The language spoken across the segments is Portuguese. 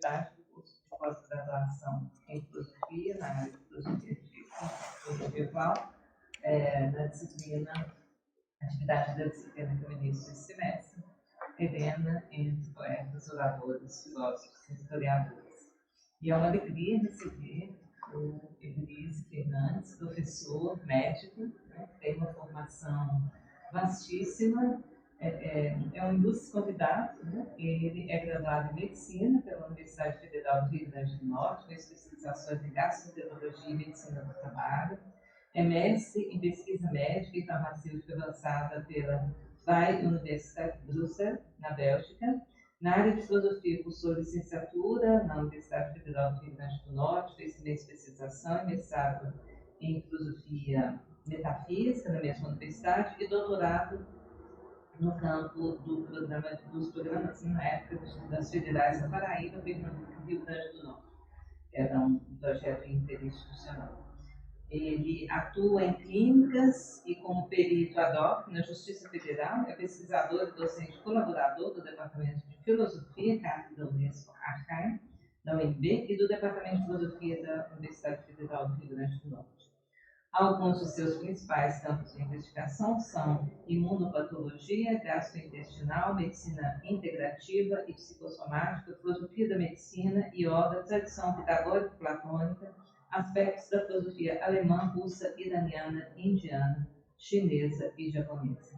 metade do curso de pós-graduação em filosofia, na área de filosofia medieval, na disciplina, atividade da disciplina que eu inicio esse semestre, Helena entre poetas, oradores, filósofos e historiadores. E é uma alegria receber o Evelise Fernandes, professor médico, né, que tem uma formação vastíssima, é um ilustre convidado, né? Ele é graduado em Medicina pela Universidade Federal do Rio Grande do Norte, com especializações em Gastroenterologia e Medicina do Trabalho. É mestre em Pesquisa Médica e Farmacêutica avançada pela Vrije Universiteit Brussel, na Bélgica. Na área de filosofia, cursou licenciatura na Universidade Federal do Rio Grande do Norte, fez também especialização e mestrado em filosofia metafísica na mesma universidade e doutorado no campo dos programas, na época das federais da Paraíba, Rio Grande do Norte. Era um projeto interinstitucional. Ele atua em clínicas e como perito ad hoc na Justiça Federal, é pesquisador e docente colaborador do Departamento de Filosofia, Cátedra Unesco Arcaim, da UNB, e do Departamento de Filosofia da Universidade Federal do Rio Grande do Norte. Alguns de seus principais campos de investigação são imunopatologia, gastrointestinal, medicina integrativa e psicossomática, filosofia da medicina, yoga, tradição pedagógica platônica, aspectos da filosofia alemã, russa, iraniana, indiana, chinesa e japonesa.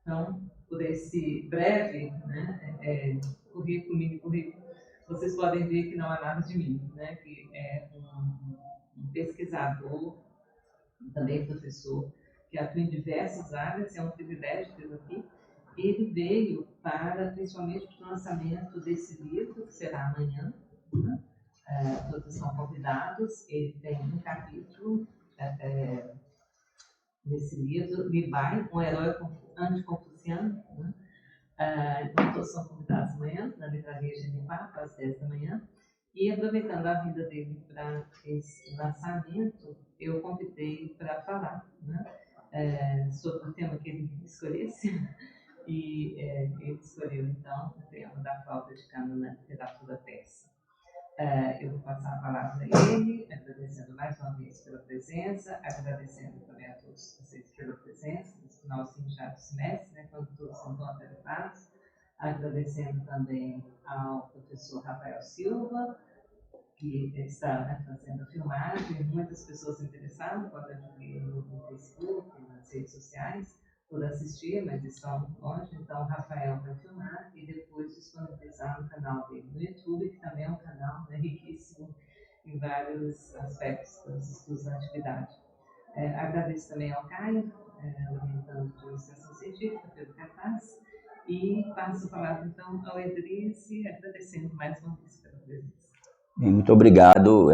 Então, por esse breve, né, mini currículo, vocês podem ver que não há nada de mim, né, que é um pesquisador, também professor, que atua em diversas áreas, é um privilégio tê-lo aqui. Ele veio principalmente para o lançamento desse livro, que será amanhã, né? Todos são convidados. Ele tem um capítulo nesse livro, Libai, um herói anticonfuciano, né? Então todos são convidados amanhã, na livraria Genipapo, às 10 da manhã. E aproveitando a vinda dele para esse lançamento, eu convidei para falar, né, sobre o tema que ele escolhesse. E ele escolheu, então, o tema da falta de cânone na literatura persa. Eu vou passar a palavra a ele, agradecendo mais uma vez pela presença, agradecendo também a todos vocês pela presença, nesse finalzinho já do semestre, né, quando todos são tão atarefado. Agradecendo também ao professor Rafael Silva, que está, né, fazendo a filmagem, muitas pessoas interessadas, podem ver no Facebook, nas redes sociais, por assistir, mas estão longe, então o Rafael vai filmar e depois disponibilizar no canal dele no YouTube, que também é um canal, né, riquíssimo em vários aspectos dos estudos da atividade. Agradeço também ao Caio, orientando de iniciação científica, pelo cartaz, e passo a palavra então ao Evelise, agradecendo mais uma vez pela presença. Muito obrigado,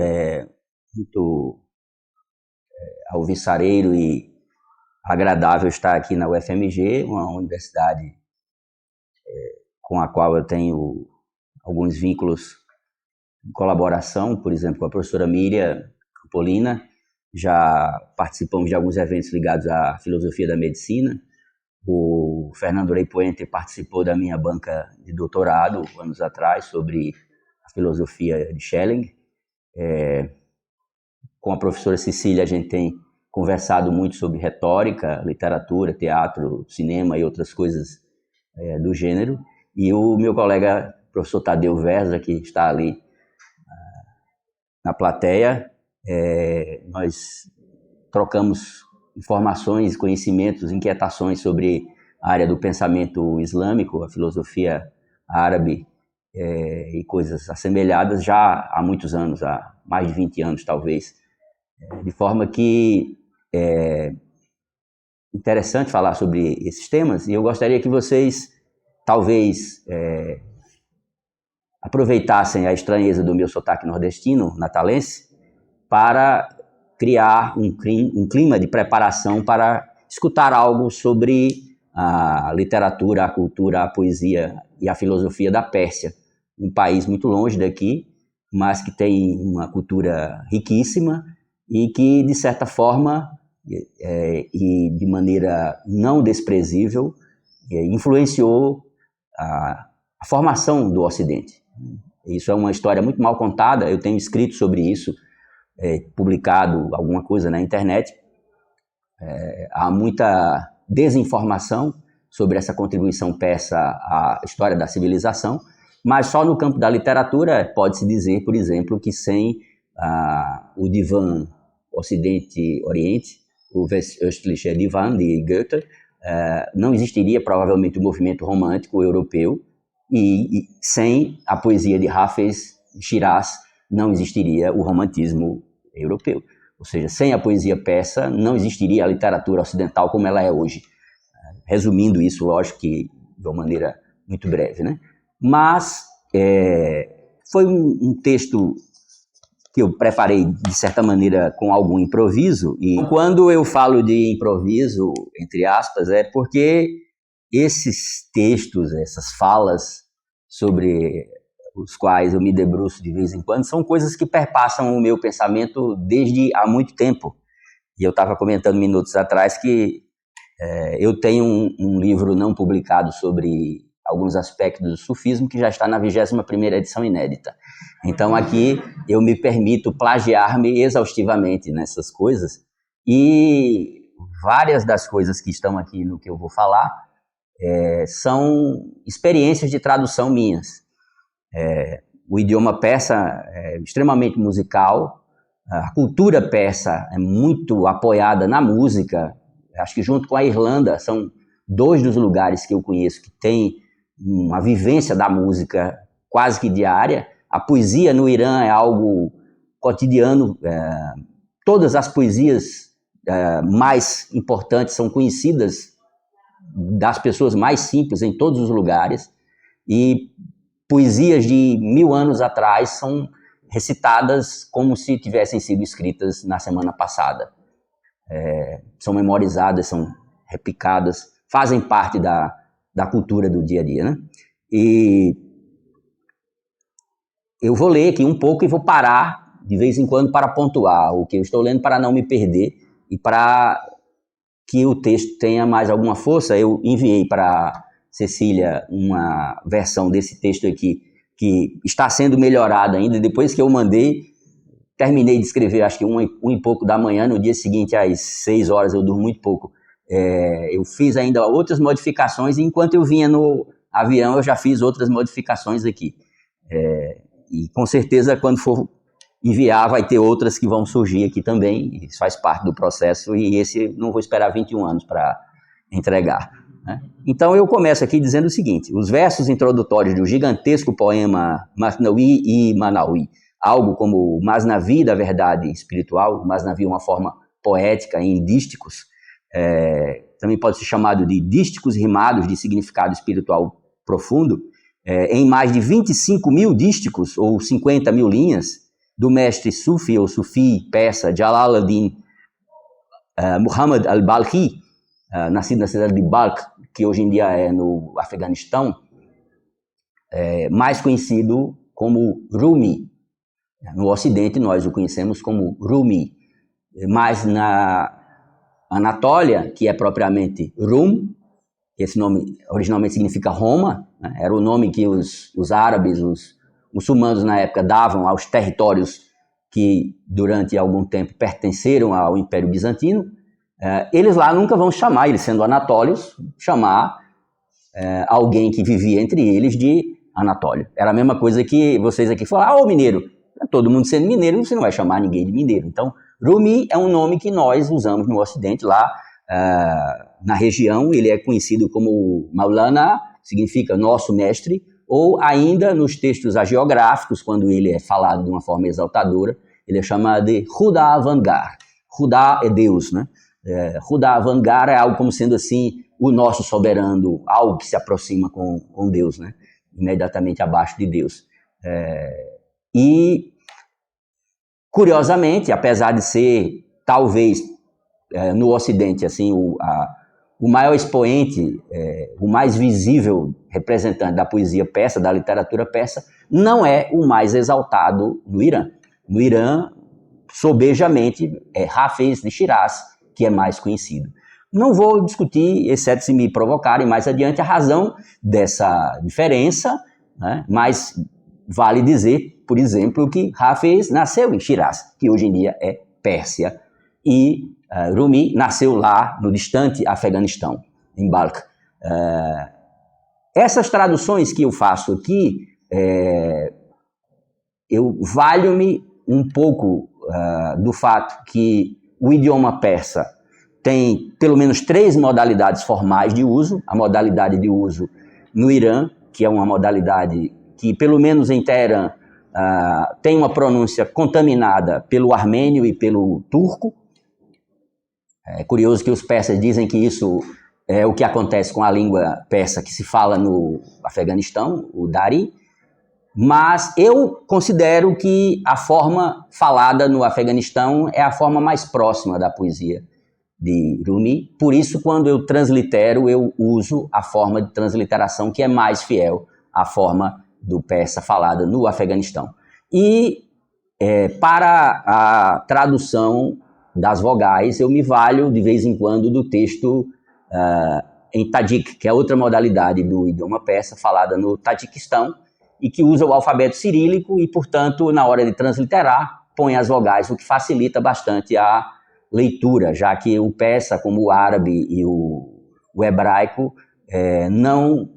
alvissareiro e agradável estar aqui na UFMG, uma universidade com a qual eu tenho alguns vínculos de colaboração, por exemplo, com a professora Miriam Polina, já participamos de alguns eventos ligados à filosofia da medicina. O Fernando Rey Puente participou da minha banca de doutorado, anos atrás, sobre a filosofia de Schelling. Com a professora Cecília, a gente tem conversado muito sobre retórica, literatura, teatro, cinema e outras coisas do gênero. E o meu colega, professor Tadeu Verza, que está ali na plateia, nós trocamos informações, conhecimentos, inquietações sobre a área do pensamento islâmico, a filosofia árabe e coisas assemelhadas já há muitos anos, há mais de 20 anos talvez. De forma que é interessante falar sobre esses temas e eu gostaria que vocês talvez aproveitassem a estranheza do meu sotaque nordestino, natalense, para criar um clima de preparação para escutar algo sobre a literatura, a cultura, a poesia e a filosofia da Pérsia, um país muito longe daqui, mas que tem uma cultura riquíssima e que, de certa forma, e de maneira não desprezível, influenciou a formação do Ocidente. Isso é uma história muito mal contada, eu tenho escrito sobre isso, publicado alguma coisa na internet. Há muita desinformação sobre essa contribuição persa à história da civilização, mas só no campo da literatura pode-se dizer, por exemplo, que sem o Divan Ocidente-Oriente, o Westliche Divan de Goethe, não existiria provavelmente o movimento romântico europeu, e sem a poesia de Hafez e Shiraz não existiria o romantismo europeu. Ou seja, sem a poesia persa não existiria a literatura ocidental como ela é hoje. Resumindo isso, lógico que de uma maneira muito breve, né? Mas foi um texto que eu preparei, de certa maneira, com algum improviso. E quando eu falo de improviso, entre aspas, é porque esses textos, essas falas sobre os quais eu me debruço de vez em quando, são coisas que perpassam o meu pensamento desde há muito tempo. E eu estava comentando minutos atrás que eu tenho um livro não publicado sobre alguns aspectos do sufismo que já está na 21ª edição inédita. Então aqui eu me permito plagiar-me exaustivamente nessas coisas, e várias das coisas que estão aqui no que eu vou falar são experiências de tradução minhas. O idioma persa é extremamente musical, a cultura persa é muito apoiada na música. Acho que junto com a Irlanda são dois dos lugares que eu conheço que tem uma vivência da música quase que diária. A poesia no Irã é algo cotidiano. Todas as poesias mais importantes são conhecidas das pessoas mais simples em todos os lugares, e poesias de 1000 anos atrás são recitadas como se tivessem sido escritas na semana passada. São memorizadas, são replicadas, fazem parte da cultura do dia a dia, né? E eu vou ler aqui um pouco e vou parar de vez em quando para pontuar o que eu estou lendo, para não me perder e para que o texto tenha mais alguma força. Eu enviei para Cecília uma versão desse texto aqui que está sendo melhorada ainda. Depois que eu mandei, terminei de escrever, acho que um e pouco da manhã. No dia seguinte, às 6 horas, eu durmo muito pouco. Eu fiz ainda outras modificações, e enquanto eu vinha no avião, eu já fiz outras modificações aqui. E com certeza, quando for enviar, vai ter outras que vão surgir aqui também. Isso faz parte do processo, e esse não vou esperar 21 anos para entregar, né? Então eu começo aqui dizendo o seguinte: os versos introdutórios do gigantesco poema Masnavi e Manawi, algo como o Masnavi da verdade espiritual. O Masnavi é uma forma poética em dísticos, também pode ser chamado de dísticos rimados de significado espiritual profundo, em mais de 25.000 dísticos, ou 50.000 linhas, do mestre Sufi ou Sufi persa Jalaluddin Muhammad al-Balkhi, nascido na cidade de Balkh, que hoje em dia é no Afeganistão, mais conhecido como Rumi. No Ocidente nós o conhecemos como Rumi, mas na Anatólia, que é propriamente Rum, esse nome originalmente significa Roma, né? Era o nome que os árabes, os muçulmanos na época davam aos territórios que durante algum tempo pertenceram ao Império Bizantino. Eles lá nunca vão chamar, eles sendo anatólios, chamar alguém que vivia entre eles de Anatólio. Era a mesma coisa que vocês aqui falam: mineiro. Todo mundo sendo mineiro, você não vai chamar ninguém de mineiro. Então, Rumi é um nome que nós usamos no Ocidente. Lá na região ele é conhecido como Maulana, significa nosso mestre, ou ainda nos textos hagiográficos, quando ele é falado de uma forma exaltadora, ele é chamado de Khuda Vangar. Khuda é Deus, né? Khuda Vangar é algo como sendo assim o nosso soberano, algo que se aproxima com Deus, né? Imediatamente abaixo de Deus. E, curiosamente, apesar de ser, talvez, no Ocidente, assim, o maior expoente, o mais visível representante da poesia persa, da literatura persa, não é o mais exaltado no Irã. No Irã, sobejamente, é Hafez de Shiraz, que é mais conhecido. Não vou discutir, exceto se me provocarem mais adiante, a razão dessa diferença, né? Mas vale dizer, por exemplo, que Hafez nasceu em Shiraz, que hoje em dia é Pérsia, e Rumi nasceu lá no distante Afeganistão, em Balkh. Essas traduções que eu faço aqui, eu valho-me um pouco do fato que o idioma persa tem pelo menos 3 modalidades formais de uso. A modalidade de uso no Irã, que é uma modalidade que, pelo menos em Teherã, tem uma pronúncia contaminada pelo armênio e pelo turco. É curioso que os persas dizem que isso é o que acontece com a língua persa que se fala no Afeganistão, o Dari, mas eu considero que a forma falada no Afeganistão é a forma mais próxima da poesia de Rumi. Por isso, quando eu translitero, eu uso a forma de transliteração que é mais fiel à forma do persa falada no Afeganistão. E para a tradução das vogais, eu me valho de vez em quando do texto em Tajik, que é outra modalidade do idioma persa falada no Tajiquistão e que usa o alfabeto cirílico e, portanto, na hora de transliterar, põe as vogais, o que facilita bastante a leitura, já que o persa, como o árabe e o hebraico, não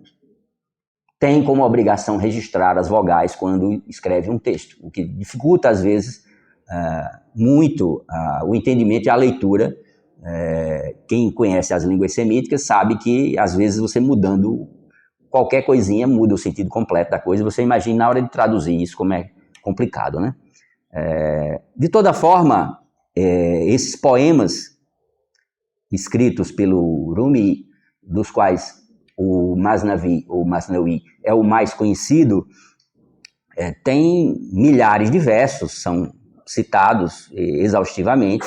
tem como obrigação registrar as vogais quando escreve um texto, o que dificulta, às vezes, muito o entendimento e a leitura. Quem conhece as línguas semíticas sabe que, às vezes, você mudando qualquer coisinha muda o sentido completo da coisa. Você imagina na hora de traduzir isso como é complicado, né? De toda forma, esses poemas escritos pelo Rumi, dos quais o Masnavi, ou Masnawi, é o mais conhecido, tem milhares de versos, são citados exaustivamente,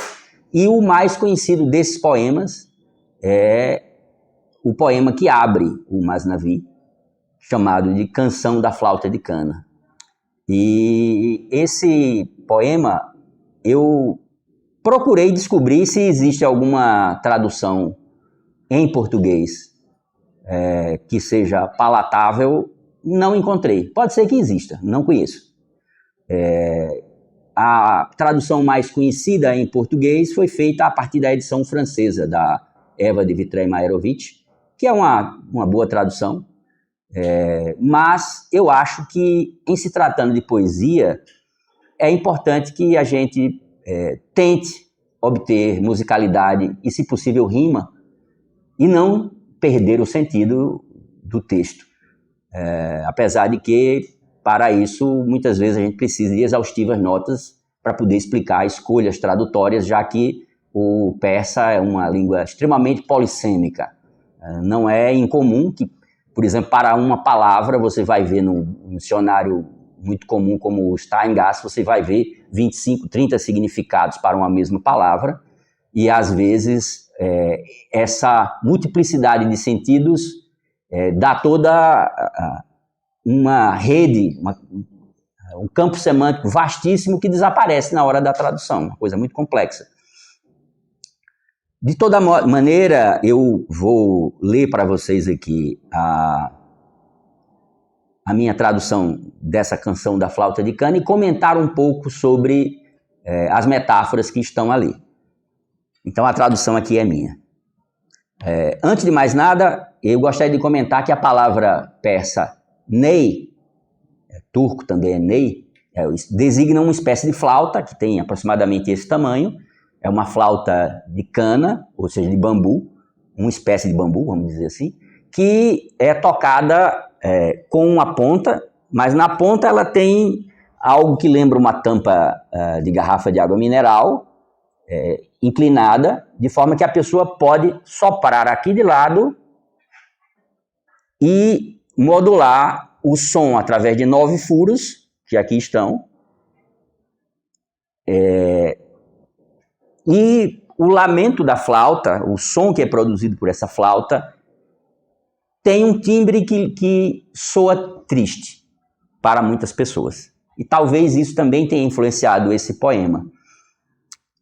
e o mais conhecido desses poemas é o poema que abre o Masnavi, chamado de Canção da Flauta de Cana. E esse poema, eu procurei descobrir se existe alguma tradução em português que seja palatável. Não encontrei. Pode ser que exista, não conheço. A tradução mais conhecida em português foi feita a partir da edição francesa da Eva de Vitré-Maierovitch, que é uma boa tradução, mas eu acho que, em se tratando de poesia, é importante que a gente tente obter musicalidade e, se possível, rima, e não perder o sentido do texto. Apesar de que, para isso, muitas vezes a gente precisa de exaustivas notas para poder explicar escolhas tradutórias, já que o persa é uma língua extremamente polissêmica. Não é incomum que, por exemplo, para uma palavra, você vai ver num dicionário muito comum como o Steingass, você vai ver 25, 30 significados para uma mesma palavra, e às vezes essa multiplicidade de sentidos dá toda uma rede, um campo semântico vastíssimo que desaparece na hora da tradução, uma coisa muito complexa. De toda maneira, eu vou ler para vocês aqui a minha tradução dessa Canção da Flauta de Cana e comentar um pouco sobre as metáforas que estão ali. Então, a tradução aqui é minha. Antes de mais nada, eu gostaria de comentar que a palavra persa ney, turco também é ney, designa uma espécie de flauta que tem aproximadamente esse tamanho. É uma flauta de cana, ou seja, de bambu, uma espécie de bambu, vamos dizer assim, que é tocada com uma ponta, mas na ponta ela tem algo que lembra uma tampa de garrafa de água mineral, inclinada, de forma que a pessoa pode soprar aqui de lado e modular o som através de 9 furos, que aqui estão, e o lamento da flauta, o som que é produzido por essa flauta, tem um timbre que soa triste para muitas pessoas. E talvez isso também tenha influenciado esse poema.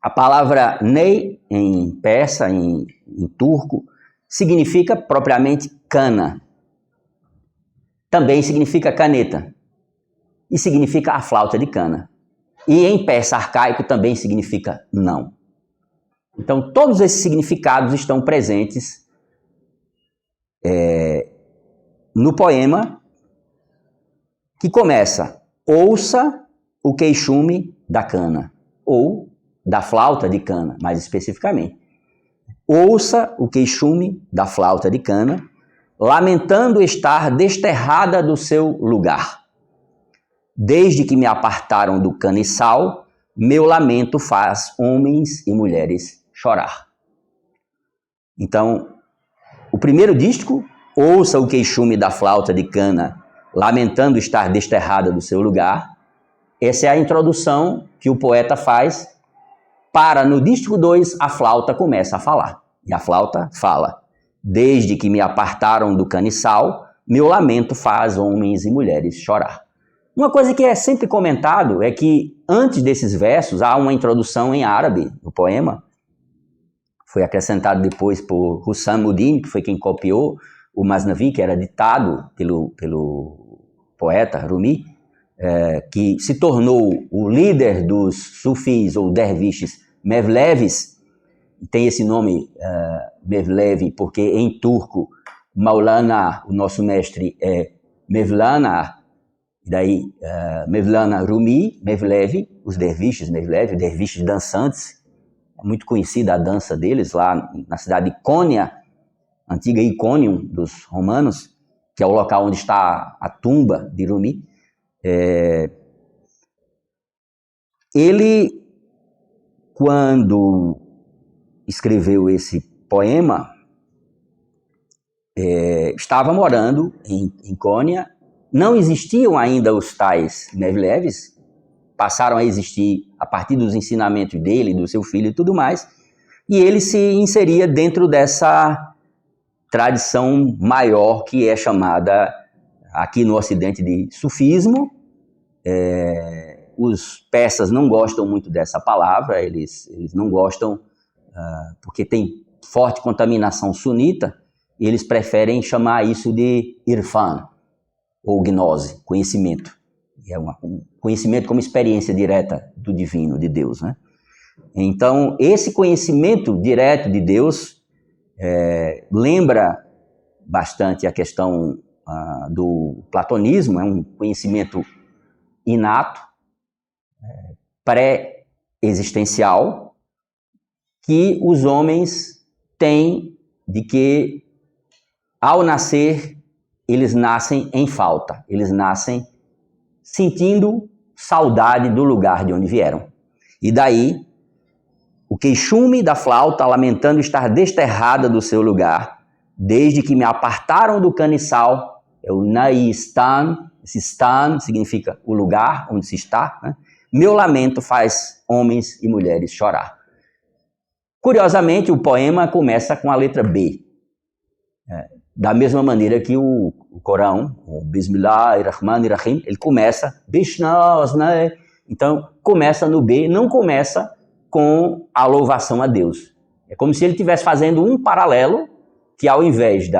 A palavra ney, em persa, em turco, significa propriamente cana. Também significa caneta. e significa a flauta de cana. E em persa arcaico também significa não. Então, todos esses significados estão presentes no poema, que começa: ouça o queixume da cana, ou da flauta de cana, mais especificamente. Ouça o queixume da flauta de cana, lamentando estar desterrada do seu lugar. Desde que me apartaram do caniçal, meu lamento faz homens e mulheres chorar. Então, o primeiro disco, ouça o queixume da flauta de cana, lamentando estar desterrada do seu lugar. Essa é a introdução que o poeta faz para, no disco 2, a flauta começa a falar. E a flauta fala: desde que me apartaram do caniçal, meu lamento faz homens e mulheres chorar. Uma coisa que é sempre comentado é que antes desses versos há uma introdução em árabe no poema. Foi acrescentado depois por Hussam Uddin, que foi quem copiou o Masnavi, que era ditado pelo poeta Rumi, que se tornou o líder dos sufis ou derviches Mevlevis. Tem esse nome Mevlevi porque em turco Maulana, o nosso mestre, é Mevlana. Daí Mevlana Rumi, Mevlevi, os derviches Mevlevi, derviches dançantes. É muito conhecida a dança deles lá na cidade de Cônia, antiga Icônium dos romanos, que é o local onde está a tumba de Rumi. Ele, quando escreveu esse poema, estava morando em Cônia. Não existiam ainda os tais Mevlevis, passaram a existir a partir dos ensinamentos dele, do seu filho e tudo mais, e ele se inseria dentro dessa tradição maior que é chamada aqui no Ocidente de sufismo. Os persas não gostam muito dessa palavra, eles não gostam porque tem forte contaminação sunita, e eles preferem chamar isso de irfan, ou gnose, conhecimento. É um conhecimento como experiência direta do divino, de Deus, né? Então, esse conhecimento direto de Deus lembra bastante a questão do platonismo. É um conhecimento inato, pré-existencial, que os homens têm, de que, ao nascer, eles nascem em falta, eles nascem sentindo saudade do lugar de onde vieram. E daí, o queixume da flauta, lamentando estar desterrada do seu lugar, desde que me apartaram do caniçal, é o Naistan, esse stan significa o lugar onde se está, né? Meu lamento faz homens e mulheres chorar. Curiosamente, o poema começa com a letra B. Da mesma maneira que o Corão, o Bismillahirrahmanirrahim, ele começa Bishnasnai. Então, começa no B, não começa com a louvação a Deus. É como se ele estivesse fazendo um paralelo, que ao invés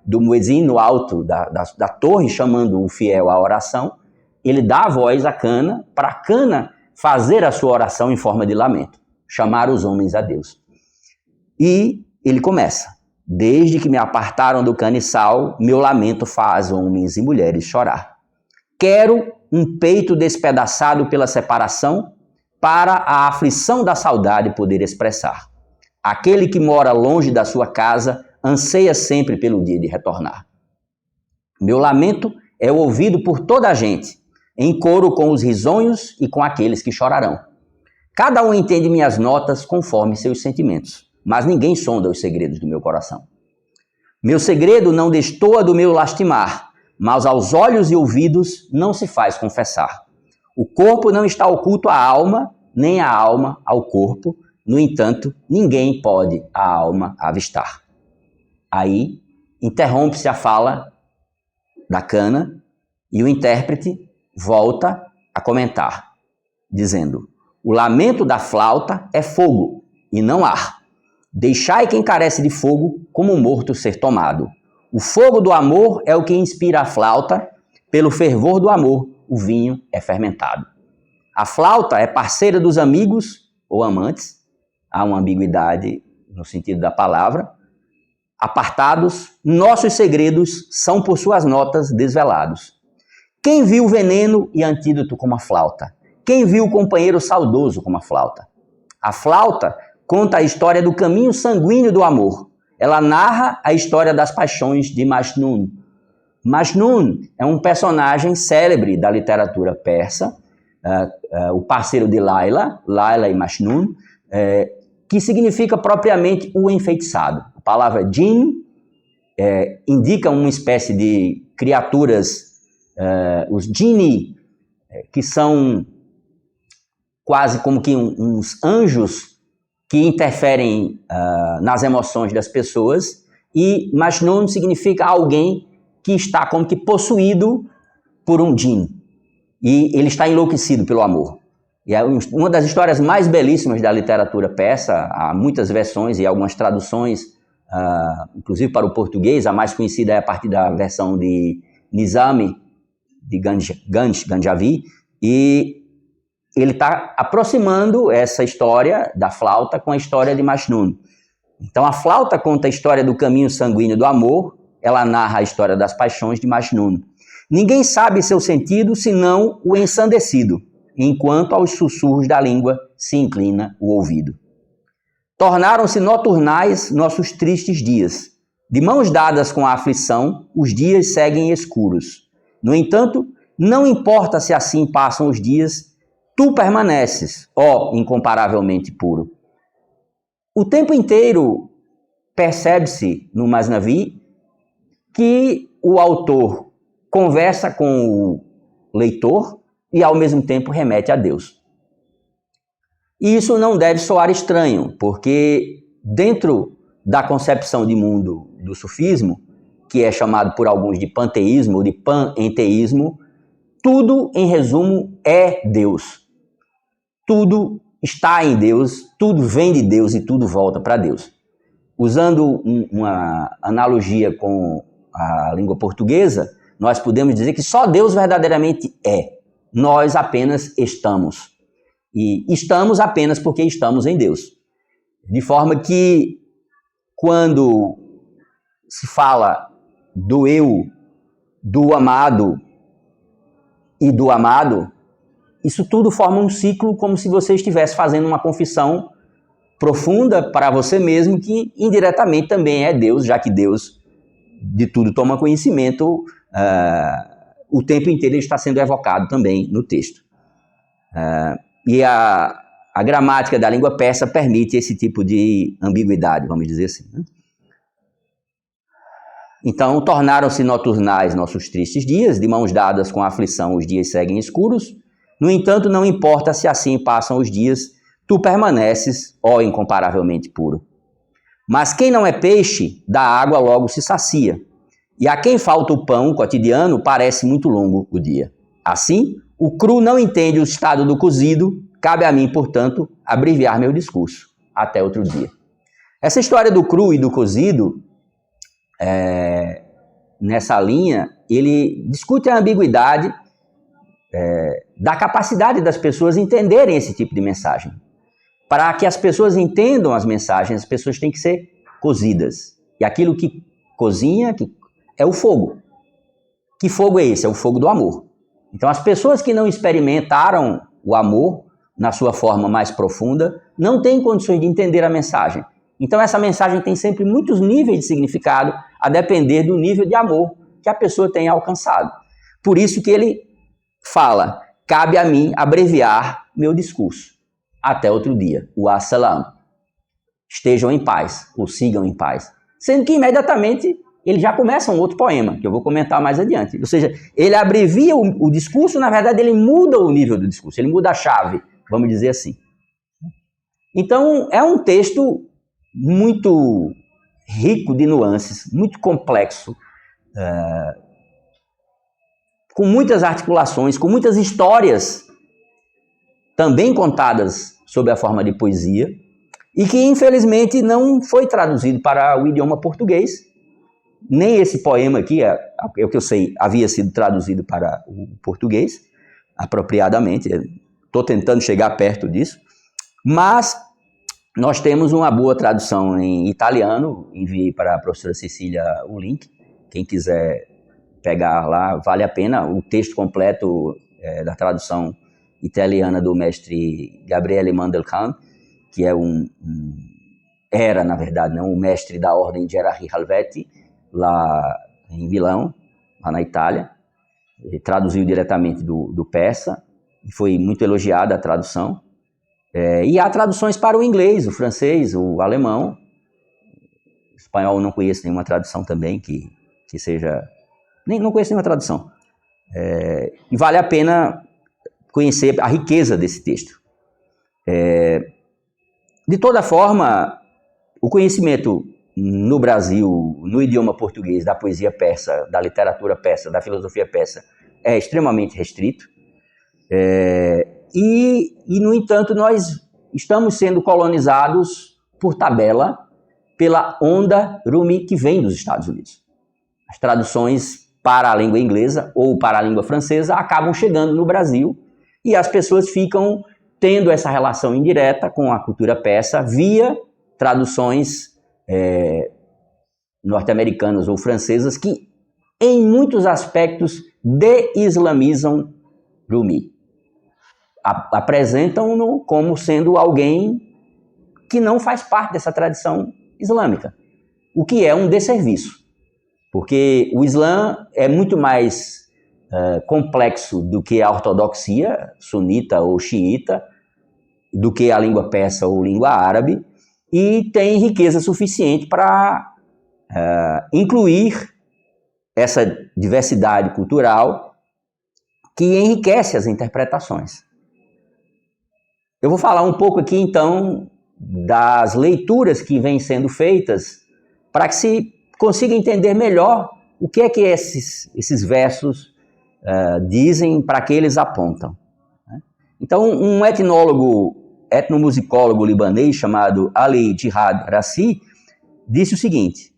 do muezzin no alto da torre, chamando o fiel à oração, ele dá a voz à cana, para a cana fazer a sua oração em forma de lamento, chamar os homens a Deus. E ele começa: desde que me apartaram do caniçal, meu lamento faz homens e mulheres chorar. Quero um peito despedaçado pela separação, para a aflição da saudade poder expressar. Aquele que mora longe da sua casa, anseia sempre pelo dia de retornar. Meu lamento é ouvido por toda a gente, em coro com os risonhos e com aqueles que chorarão. Cada um entende minhas notas conforme seus sentimentos, mas ninguém sonda os segredos do meu coração. Meu segredo não destoa do meu lastimar, mas aos olhos e ouvidos não se faz confessar. O corpo não está oculto à alma, nem a alma ao corpo. No entanto, ninguém pode a alma avistar. Aí, interrompe-se a fala da cana e o intérprete volta a comentar, dizendo: o lamento da flauta é fogo e não ar. Deixai quem carece de fogo como morto ser tomado. O fogo do amor é o que inspira a flauta, pelo fervor do amor, o vinho é fermentado. A flauta é parceira dos amigos ou amantes, há uma ambiguidade no sentido da palavra, apartados, nossos segredos são por suas notas desvelados. Quem viu o veneno e antídoto como a flauta? Quem viu o companheiro saudoso como a flauta? A flauta conta a história do caminho sanguíneo do amor. Ela narra a história das paixões de Majnun. Majnun é um personagem célebre da literatura persa, o parceiro de Laila e Majnun, que significa propriamente o enfeitiçado. A palavra jinn indica uma espécie de criaturas, os jinni, que são quase como que uns anjos que interferem nas emoções das pessoas, e Majnun significa alguém que está como que possuído por um jinn, e ele está enlouquecido pelo amor. E é uma das histórias mais belíssimas da literatura persa, há muitas versões e algumas traduções, inclusive para o português, a mais conhecida é a partir da versão de Nizami, de Ganjavi, e ele está aproximando essa história da flauta com a história de Majnun. Então a flauta conta a história do caminho sanguíneo do amor, ela narra a história das paixões de Majnun. Ninguém sabe seu sentido senão o ensandecido, enquanto aos sussurros da língua se inclina o ouvido. Tornaram-se noturnais nossos tristes dias. De mãos dadas com a aflição, os dias seguem escuros. No entanto, não importa se assim passam os dias, tu permaneces, ó incomparavelmente puro. O tempo inteiro percebe-se no Masnavi que o autor conversa com o leitor e ao mesmo tempo remete a Deus. E isso não deve soar estranho, porque dentro da concepção de mundo do sufismo, que é chamado por alguns de panteísmo ou de panenteísmo, tudo, em resumo, é Deus. Tudo está em Deus, tudo vem de Deus e tudo volta para Deus. Usando uma analogia com a língua portuguesa, nós podemos dizer que só Deus verdadeiramente é. Nós apenas estamos. E estamos apenas porque estamos em Deus. De forma que, quando se fala do eu, do amado e do amado, isso tudo forma um ciclo como se você estivesse fazendo uma confissão profunda para você mesmo, que indiretamente também é Deus, já que Deus de tudo toma conhecimento, o tempo inteiro ele está sendo evocado também no texto. E a gramática da língua persa permite esse tipo de ambiguidade, vamos dizer assim, né? Então, tornaram-se noturnais nossos tristes dias, de mãos dadas com a aflição os dias seguem escuros. No entanto, não importa se assim passam os dias, tu permaneces, ó incomparavelmente puro. Mas quem não é peixe, da água logo se sacia. E a quem falta o pão cotidiano, parece muito longo o dia. Assim, o cru não entende o estado do cozido, cabe a mim, portanto, abreviar meu discurso. Até outro dia. Essa história do cru e do cozido, nessa linha, ele discute a ambiguidade da capacidade das pessoas entenderem esse tipo de mensagem. Para que as pessoas entendam as mensagens, as pessoas têm que ser cozidas. E aquilo que cozinha é o fogo. Que fogo é esse? É o fogo do amor. Então, as pessoas que não experimentaram o amor na sua forma mais profunda não têm condições de entender a mensagem. Então, essa mensagem tem sempre muitos níveis de significado, a depender do nível de amor que a pessoa tenha alcançado. Por isso que ele fala, cabe a mim abreviar meu discurso. Até outro dia. O assalam. Estejam em paz, ou sigam em paz. Sendo que imediatamente ele já começa um outro poema, que eu vou comentar mais adiante. Ou seja, ele abrevia o discurso, na verdade ele muda o nível do discurso, ele muda a chave, vamos dizer assim. Então, é um texto muito rico de nuances, muito complexo, com muitas articulações, com muitas histórias também contadas sob a forma de poesia, e que infelizmente não foi traduzido para o idioma português. Nem esse poema aqui, é o que eu sei, havia sido traduzido para o português, apropriadamente. Estou tentando chegar perto disso. Mas nós temos uma boa tradução em italiano. Enviei para a professora Cecília o link. Quem quiser pegar lá, vale a pena. O texto completo da tradução italiana do mestre Gabriele Mandelkern, que é era, na verdade, né, um mestre da ordem de Gerardi Halvetti, lá em Milão, lá na Itália. Ele traduziu diretamente do persa, e foi muito elogiada a tradução. E há traduções para o inglês, o francês, o alemão. O espanhol não conheço nenhuma tradução também que seja... Não conheço nenhuma tradução. E vale a pena conhecer a riqueza desse texto. De toda forma, o conhecimento no Brasil, no idioma português, da poesia persa, da literatura persa, da filosofia persa, é extremamente restrito. E, no entanto, nós estamos sendo colonizados por tabela pela onda Rumi que vem dos Estados Unidos. As traduções para a língua inglesa ou para a língua francesa acabam chegando no Brasil e as pessoas ficam tendo essa relação indireta com a cultura persa via traduções norte-americanas ou francesas que, em muitos aspectos, de-islamizam Rumi. Apresentam-no como sendo alguém que não faz parte dessa tradição islâmica, o que é um desserviço, porque o Islã é muito mais complexo do que a ortodoxia sunita ou xiita, do que a língua persa ou língua árabe, e tem riqueza suficiente para incluir essa diversidade cultural que enriquece as interpretações. Eu vou falar um pouco aqui, então, das leituras que vêm sendo feitas para que se consiga entender melhor o que é que esses versos dizem, para que eles apontam. Então, um etnomusicólogo libanês chamado Ali Jihad Rassi disse o seguinte: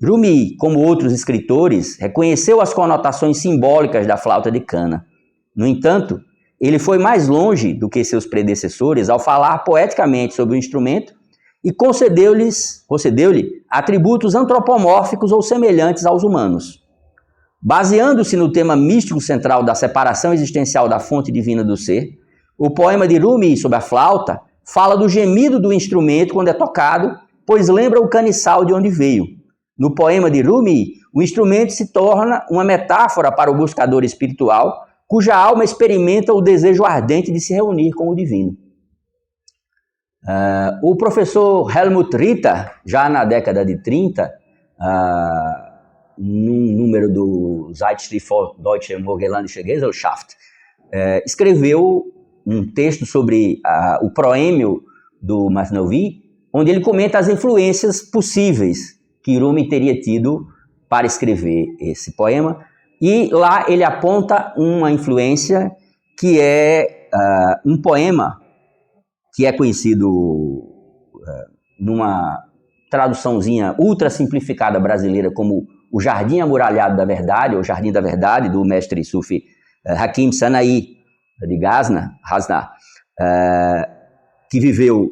Rumi, como outros escritores, reconheceu as conotações simbólicas da flauta de cana. No entanto, ele foi mais longe do que seus predecessores ao falar poeticamente sobre o instrumento e concedeu-lhe atributos antropomórficos ou semelhantes aos humanos. Baseando-se no tema místico central da separação existencial da fonte divina do ser, o poema de Rumi sobre a flauta fala do gemido do instrumento quando é tocado, pois lembra o caniçal de onde veio. No poema de Rumi, o instrumento se torna uma metáfora para o buscador espiritual, cuja alma experimenta o desejo ardente de se reunir com o divino. O professor Helmut Ritter, já na década de 30, num número do Zeitschrift für Deutsche Morgenländische Gesellschaft, escreveu um texto sobre o proêmio do Masnavi, onde ele comenta as influências possíveis que Rumi teria tido para escrever esse poema. E lá ele aponta uma influência que é um poema que é conhecido numa traduçãozinha ultra simplificada brasileira como o Jardim Amuralhado da Verdade, ou Jardim da Verdade, do mestre sufi Hakim Sanaí de Ghazna, que viveu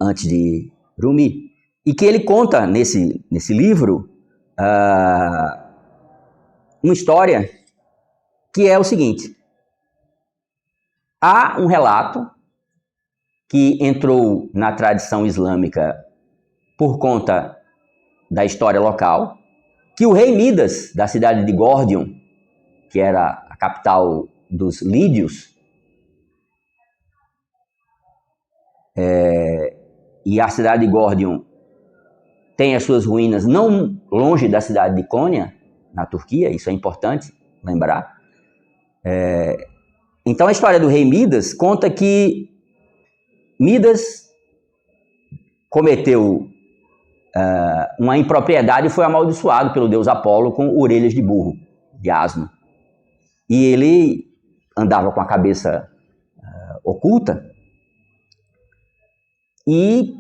antes de Rumi, e que ele conta nesse livro uma história que é o seguinte: há um relato que entrou na tradição islâmica por conta da história local, que o rei Midas, da cidade de Gordium, que era a capital dos lídios, e a cidade de Gordium tem as suas ruínas não longe da cidade de Konya, na Turquia, isso é importante lembrar. Então a história do rei Midas conta que Midas cometeu uma impropriedade e foi amaldiçoado pelo deus Apolo com orelhas de burro, de asno. E ele andava com a cabeça oculta e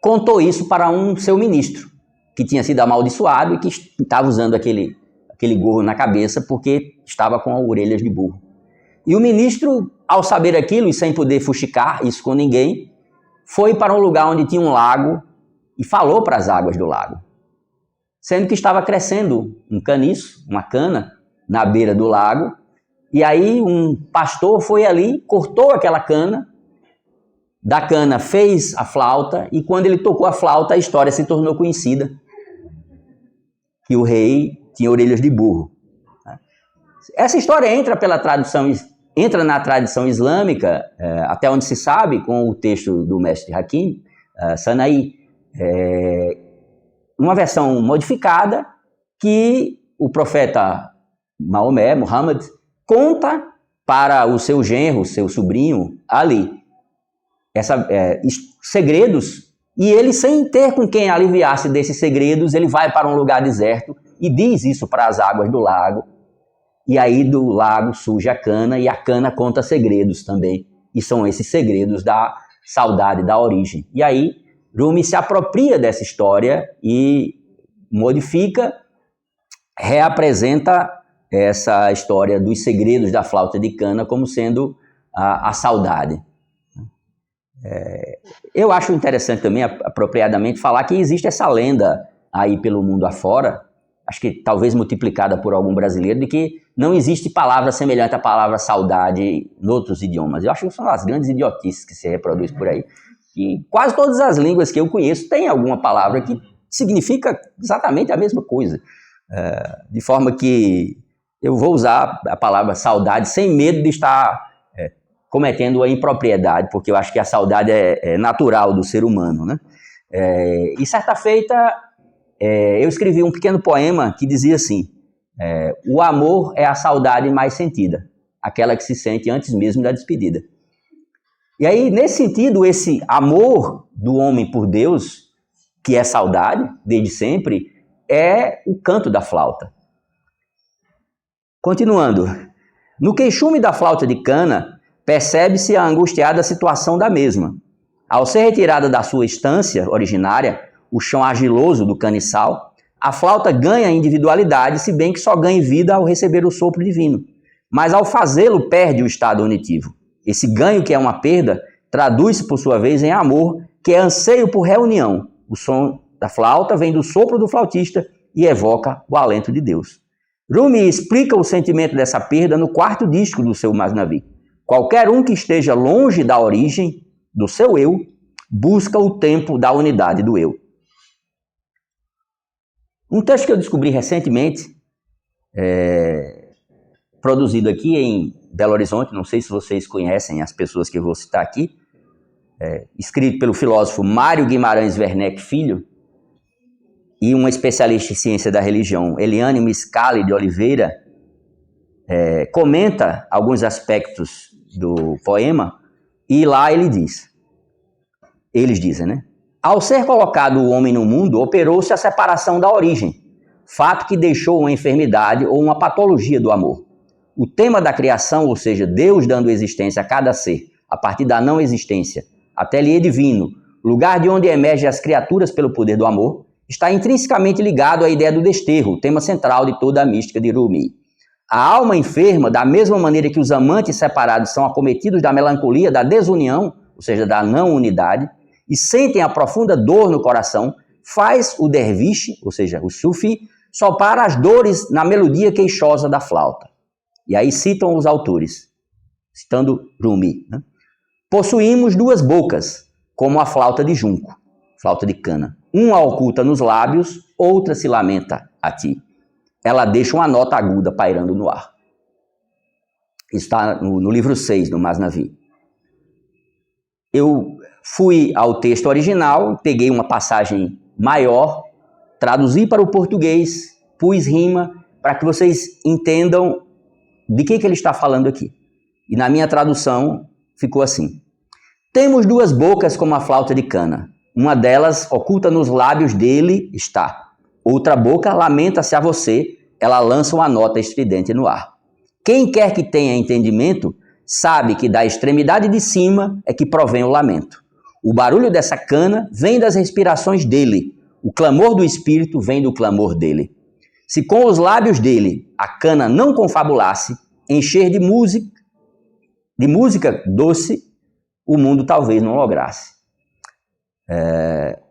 contou isso para um seu ministro, que tinha sido amaldiçoado e que estava usando aquele gorro na cabeça porque estava com orelhas de burro. E o ministro, ao saber aquilo e sem poder fuxicar isso com ninguém, foi para um lugar onde tinha um lago e falou para as águas do lago. Sendo que estava crescendo um caniço, uma cana, na beira do lago. E aí um pastor foi ali, cortou aquela cana, da cana fez a flauta, e quando ele tocou a flauta, a história se tornou conhecida. Que o rei tinha orelhas de burro. Essa história entra na tradição islâmica, até onde se sabe, com o texto do mestre Hakim, Sanaí, uma versão modificada que o profeta Maomé, Muhammad, conta para o seu genro, seu sobrinho, Ali, segredos, e ele, sem ter com quem aliviar-se desses segredos, ele vai para um lugar deserto e diz isso para as águas do lago, e aí do lago surge a cana, e a cana conta segredos também, e são esses segredos da saudade, da origem. E aí Rumi se apropria dessa história e modifica, reapresenta essa história dos segredos da flauta de cana como sendo a saudade. Eu acho interessante também, apropriadamente, falar que existe essa lenda aí pelo mundo afora, acho que talvez multiplicada por algum brasileiro, de que não existe palavra semelhante à palavra saudade em outros idiomas. Eu acho que são as grandes idiotices que se reproduz por aí. E quase todas as línguas que eu conheço têm alguma palavra que significa exatamente a mesma coisa. De forma que eu vou usar a palavra saudade sem medo de estar cometendo a impropriedade, porque eu acho que a saudade é natural do ser humano, né? E certa feita, eu escrevi um pequeno poema que dizia assim: o amor é a saudade mais sentida, aquela que se sente antes mesmo da despedida. E aí, nesse sentido, esse amor do homem por Deus, que é saudade, desde sempre, é o canto da flauta. Continuando, no queixume da flauta de cana, percebe-se a angustiada situação da mesma. Ao ser retirada da sua estância originária, o chão argiloso do caniçal, a flauta ganha individualidade, se bem que só ganha vida ao receber o sopro divino. Mas ao fazê-lo, perde o estado unitivo. Esse ganho, que é uma perda, traduz-se, por sua vez, em amor, que é anseio por reunião. O som da flauta vem do sopro do flautista e evoca o alento de Deus. Rumi explica o sentimento dessa perda no quarto disco do seu Masnavi. Qualquer um que esteja longe da origem do seu eu, busca o tempo da unidade do eu. Um texto que eu descobri recentemente, produzido aqui em Belo Horizonte, não sei se vocês conhecem as pessoas que eu vou citar aqui, escrito pelo filósofo Mário Guimarães Werneck Filho, e uma especialista em ciência da religião, Eliane Miscali de Oliveira, comenta alguns aspectos do poema, e lá eles dizem, né? Ao ser colocado o homem no mundo, operou-se a separação da origem, fato que deixou uma enfermidade ou uma patologia do amor. O tema da criação, ou seja, Deus dando existência a cada ser, a partir da não existência, ateliê divino, lugar de onde emergem as criaturas pelo poder do amor, está intrinsecamente ligado à ideia do desterro, o tema central de toda a mística de Rumi. A alma enferma, da mesma maneira que os amantes separados são acometidos da melancolia, da desunião, ou seja, da não unidade, e sentem a profunda dor no coração, faz o derviche, ou seja, o sufi, soprar as dores na melodia queixosa da flauta. E aí citam os autores, citando Rumi, né? Possuímos duas bocas, como a flauta de junco, flauta de cana. Uma oculta nos lábios, outra se lamenta a ti. Ela deixa uma nota aguda pairando no ar. Isso está no livro 6 do Masnavi. Eu fui ao texto original, peguei uma passagem maior, traduzi para o português, pus rima, para que vocês entendam de que ele está falando aqui. E na minha tradução ficou assim: temos duas bocas como a flauta de cana. Uma delas oculta nos lábios dele está. Outra boca lamenta-se a você, ela lança uma nota estridente no ar. Quem quer que tenha entendimento, sabe que da extremidade de cima é que provém o lamento. O barulho dessa cana vem das respirações dele. O clamor do espírito vem do clamor dele. Se com os lábios dele a cana não confabulasse, encher de música de música doce, o mundo talvez não lograsse.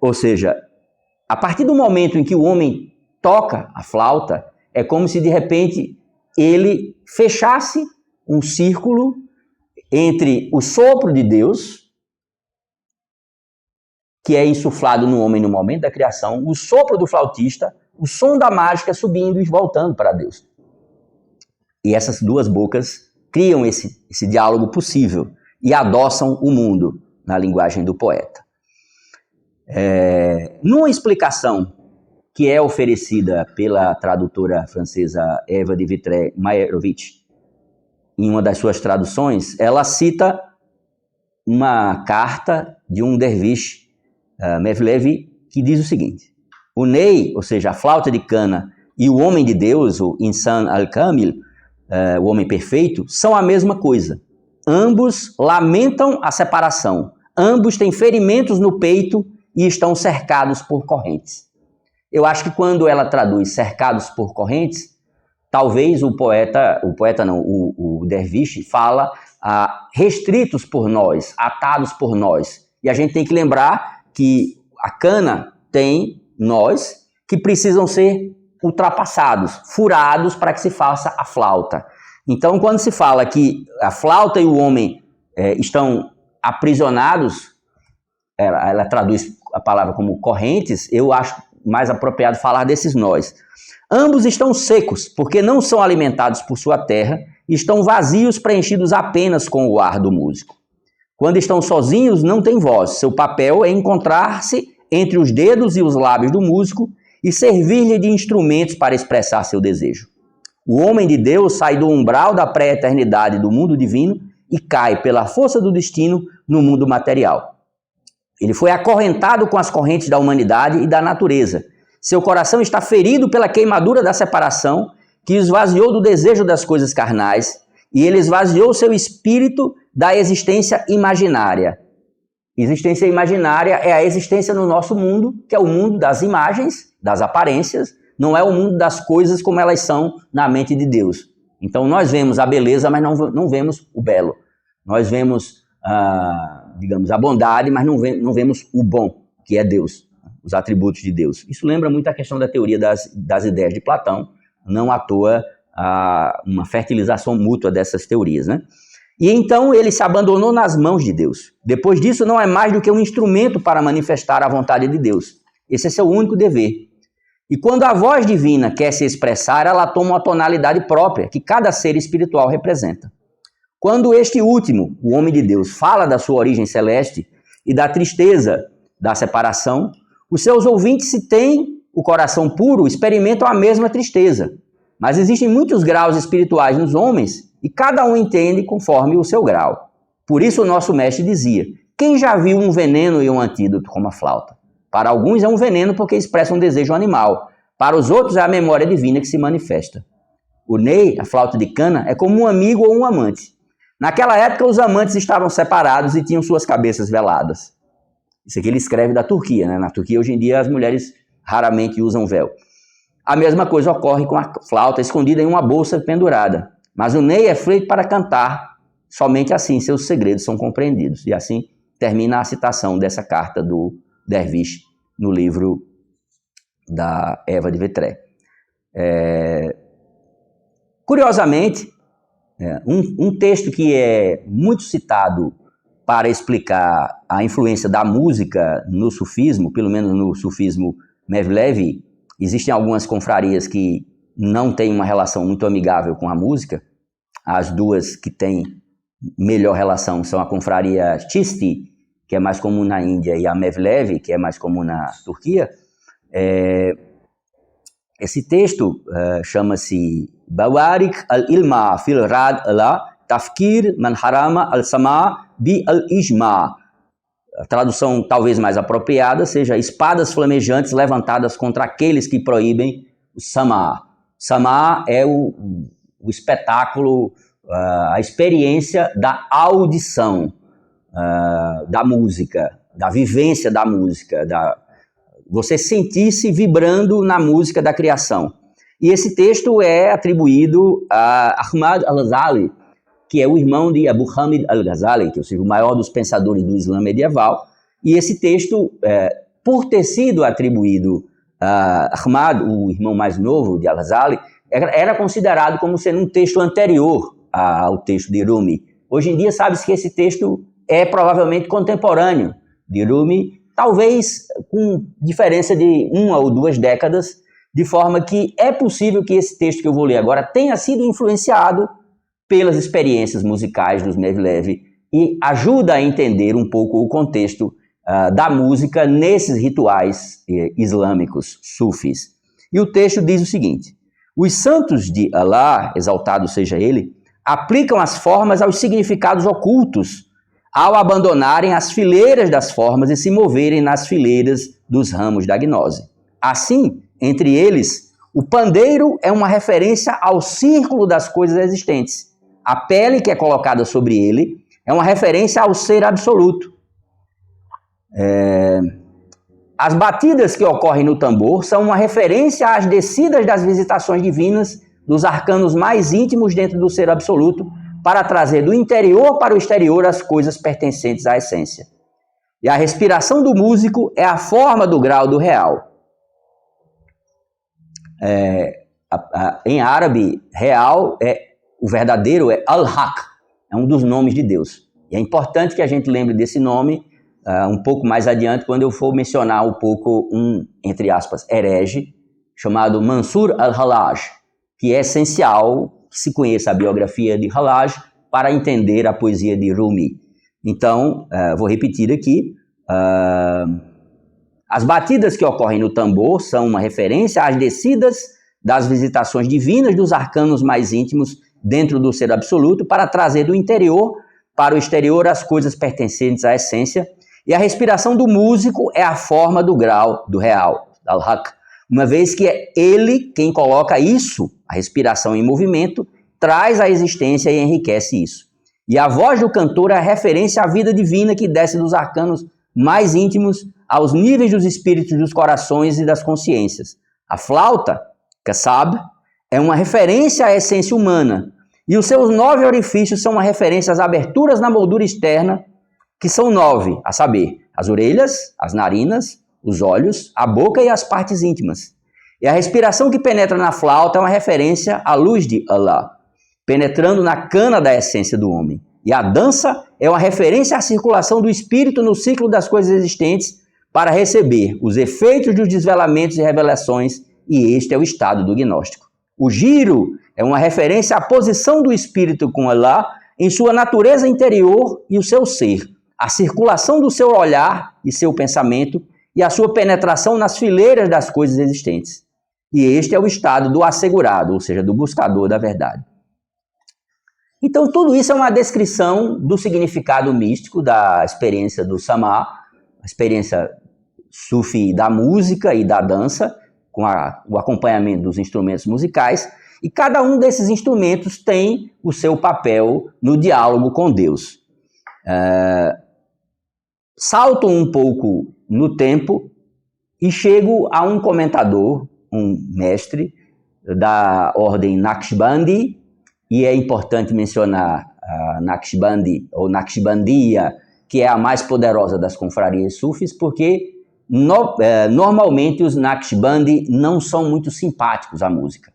Ou seja, a partir do momento em que o homem toca a flauta, é como se de repente ele fechasse um círculo entre o sopro de Deus, que é insuflado no homem no momento da criação, o sopro do flautista, o som da mágica subindo e voltando para Deus. E essas duas bocas criam esse diálogo possível e adoçam o mundo, na linguagem do poeta. Numa explicação que é oferecida pela tradutora francesa Eva de Vitray-Mayerovitch, em uma das suas traduções, ela cita uma carta de um derviche, Mevlevi, que diz o seguinte: o Ney, ou seja, a flauta de cana, e o homem de Deus, o Insan al-Kamil, o homem perfeito, são a mesma coisa. Ambos lamentam a separação, ambos têm ferimentos no peito e estão cercados por correntes. Eu acho que quando ela traduz cercados por correntes, talvez o derviche fala restritos por nós, atados por nós. E a gente tem que lembrar que a cana tem nós que precisam ser ultrapassados, furados para que se faça a flauta. Então, quando se fala que a flauta e o homem estão aprisionados, ela traduz a palavra como correntes, eu acho mais apropriado falar desses nós. Ambos estão secos, porque não são alimentados por sua terra, e estão vazios, preenchidos apenas com o ar do músico. Quando estão sozinhos, não têm voz. Seu papel é encontrar-se entre os dedos e os lábios do músico e servir-lhe de instrumentos para expressar seu desejo. O homem de Deus sai do umbral da pré-eternidade do mundo divino e cai, pela força do destino, no mundo material. Ele foi acorrentado com as correntes da humanidade e da natureza. Seu coração está ferido pela queimadura da separação, que esvaziou do desejo das coisas carnais, e ele esvaziou seu espírito da existência imaginária. Existência imaginária é a existência no nosso mundo, que é o mundo das imagens, das aparências, não é o mundo das coisas como elas são na mente de Deus. Então nós vemos a beleza, mas não vemos o belo. Nós vemos, digamos, a bondade, mas não vemos o bom, que é Deus, os atributos de Deus. Isso lembra muito a questão da teoria das ideias de Platão, não à toa uma fertilização mútua dessas teorias, né? E então ele se abandonou nas mãos de Deus. Depois disso não é mais do que um instrumento para manifestar a vontade de Deus. Esse é seu único dever. E quando a voz divina quer se expressar, ela toma uma tonalidade própria, que cada ser espiritual representa. Quando este último, o homem de Deus, fala da sua origem celeste e da tristeza da separação, os seus ouvintes, se têm o coração puro, experimentam a mesma tristeza. Mas existem muitos graus espirituais nos homens e cada um entende conforme o seu grau. Por isso o nosso mestre dizia: quem já viu um veneno e um antídoto como a flauta? Para alguns é um veneno porque expressa um desejo animal. Para os outros é a memória divina que se manifesta. O Ney, a flauta de cana, é como um amigo ou um amante. Naquela época os amantes estavam separados e tinham suas cabeças veladas. Isso aqui ele escreve da Turquia, né? Na Turquia hoje em dia as mulheres raramente usam véu. A mesma coisa ocorre com a flauta escondida em uma bolsa pendurada. Mas o Ney é feito para cantar, somente assim seus segredos são compreendidos. E assim termina a citação dessa carta do derviche no livro da Eva de Vitray. Curiosamente, um texto que é muito citado para explicar a influência da música no sufismo, pelo menos no sufismo Mevlevi, existem algumas confrarias que não têm uma relação muito amigável com a música. As duas que têm melhor relação são a confraria Chisti, que é mais comum na Índia, e a Mevlevi, que é mais comum na Turquia. Esse texto chama-se Bawarik al-Ilma fil Rad ala Tafkir man harama al-Sama bi al-Ijma. A tradução talvez mais apropriada seja espadas flamejantes levantadas contra aqueles que proíbem o Sama. Sama é o espetáculo, a experiência da audição da música, da vivência da música, você sentir-se vibrando na música da criação. E esse texto é atribuído a Ahmad al-Ghazali, que é o irmão de Abu Hamid al-Ghazali, que é o maior dos pensadores do Islã medieval, e esse texto, por ter sido atribuído a Ahmad, o irmão mais novo de al-Ghazali, era considerado como sendo um texto anterior ao texto de Rumi. Hoje em dia sabe-se que esse texto é provavelmente contemporâneo de Rumi, talvez com diferença de 1 ou 2 décadas, de forma que é possível que esse texto que eu vou ler agora tenha sido influenciado pelas experiências musicais dos Mevlev e ajuda a entender um pouco o contexto da música nesses rituais islâmicos sufis. E o texto diz o seguinte: os santos de Allah, exaltado seja ele, aplicam as formas aos significados ocultos ao abandonarem as fileiras das formas e se moverem nas fileiras dos ramos da gnose. Assim, entre eles, o pandeiro é uma referência ao círculo das coisas existentes. A pele que é colocada sobre ele é uma referência ao ser absoluto. As batidas que ocorrem no tambor são uma referência às descidas das visitações divinas dos arcanos mais íntimos dentro do ser absoluto, para trazer do interior para o exterior as coisas pertencentes à essência. E a respiração do músico é a forma do grau do real. Em árabe, real o verdadeiro é Al-Haq, é um dos nomes de Deus. E é importante que a gente lembre desse nome um pouco mais adiante, quando eu for mencionar um pouco entre aspas, herege, chamado Mansur al-Hallaj, que é essencial que se conheça a biografia de Hallaj para entender a poesia de Rumi. Então, vou repetir aqui. As batidas que ocorrem no tambor são uma referência às descidas das visitações divinas dos arcanos mais íntimos dentro do ser absoluto para trazer do interior para o exterior as coisas pertencentes à essência. E a respiração do músico é a forma do grau do real, al-Haq, uma vez que é ele quem coloca isso, a respiração em movimento, traz a existência e enriquece isso. E a voz do cantor é a referência à vida divina que desce dos arcanos mais íntimos aos níveis dos espíritos, dos corações e das consciências. A flauta, Kassab, é uma referência à essência humana, e os seus 9 orifícios são uma referência às aberturas na moldura externa, que são 9, a saber, as orelhas, as narinas, os olhos, a boca e as partes íntimas. E a respiração que penetra na flauta é uma referência à luz de Allah, penetrando na cana da essência do homem. E a dança é uma referência à circulação do espírito no ciclo das coisas existentes para receber os efeitos dos desvelamentos e revelações, e este é o estado do gnóstico. O giro é uma referência à posição do espírito com Allah em sua natureza interior e o seu ser, a circulação do seu olhar e seu pensamento e a sua penetração nas fileiras das coisas existentes. E este é o estado do assegurado, ou seja, do buscador da verdade. Então, tudo isso é uma descrição do significado místico da experiência do Sama, a experiência sufi da música e da dança, com o acompanhamento dos instrumentos musicais, e cada um desses instrumentos tem o seu papel no diálogo com Deus. Salto um pouco no tempo e chego a um comentador, um mestre da ordem Naqshbandi, e é importante mencionar a Naqshbandi, ou Naqshbandiya, que é a mais poderosa das confrarias sufis, porque normalmente os Naqshbandi não são muito simpáticos à música,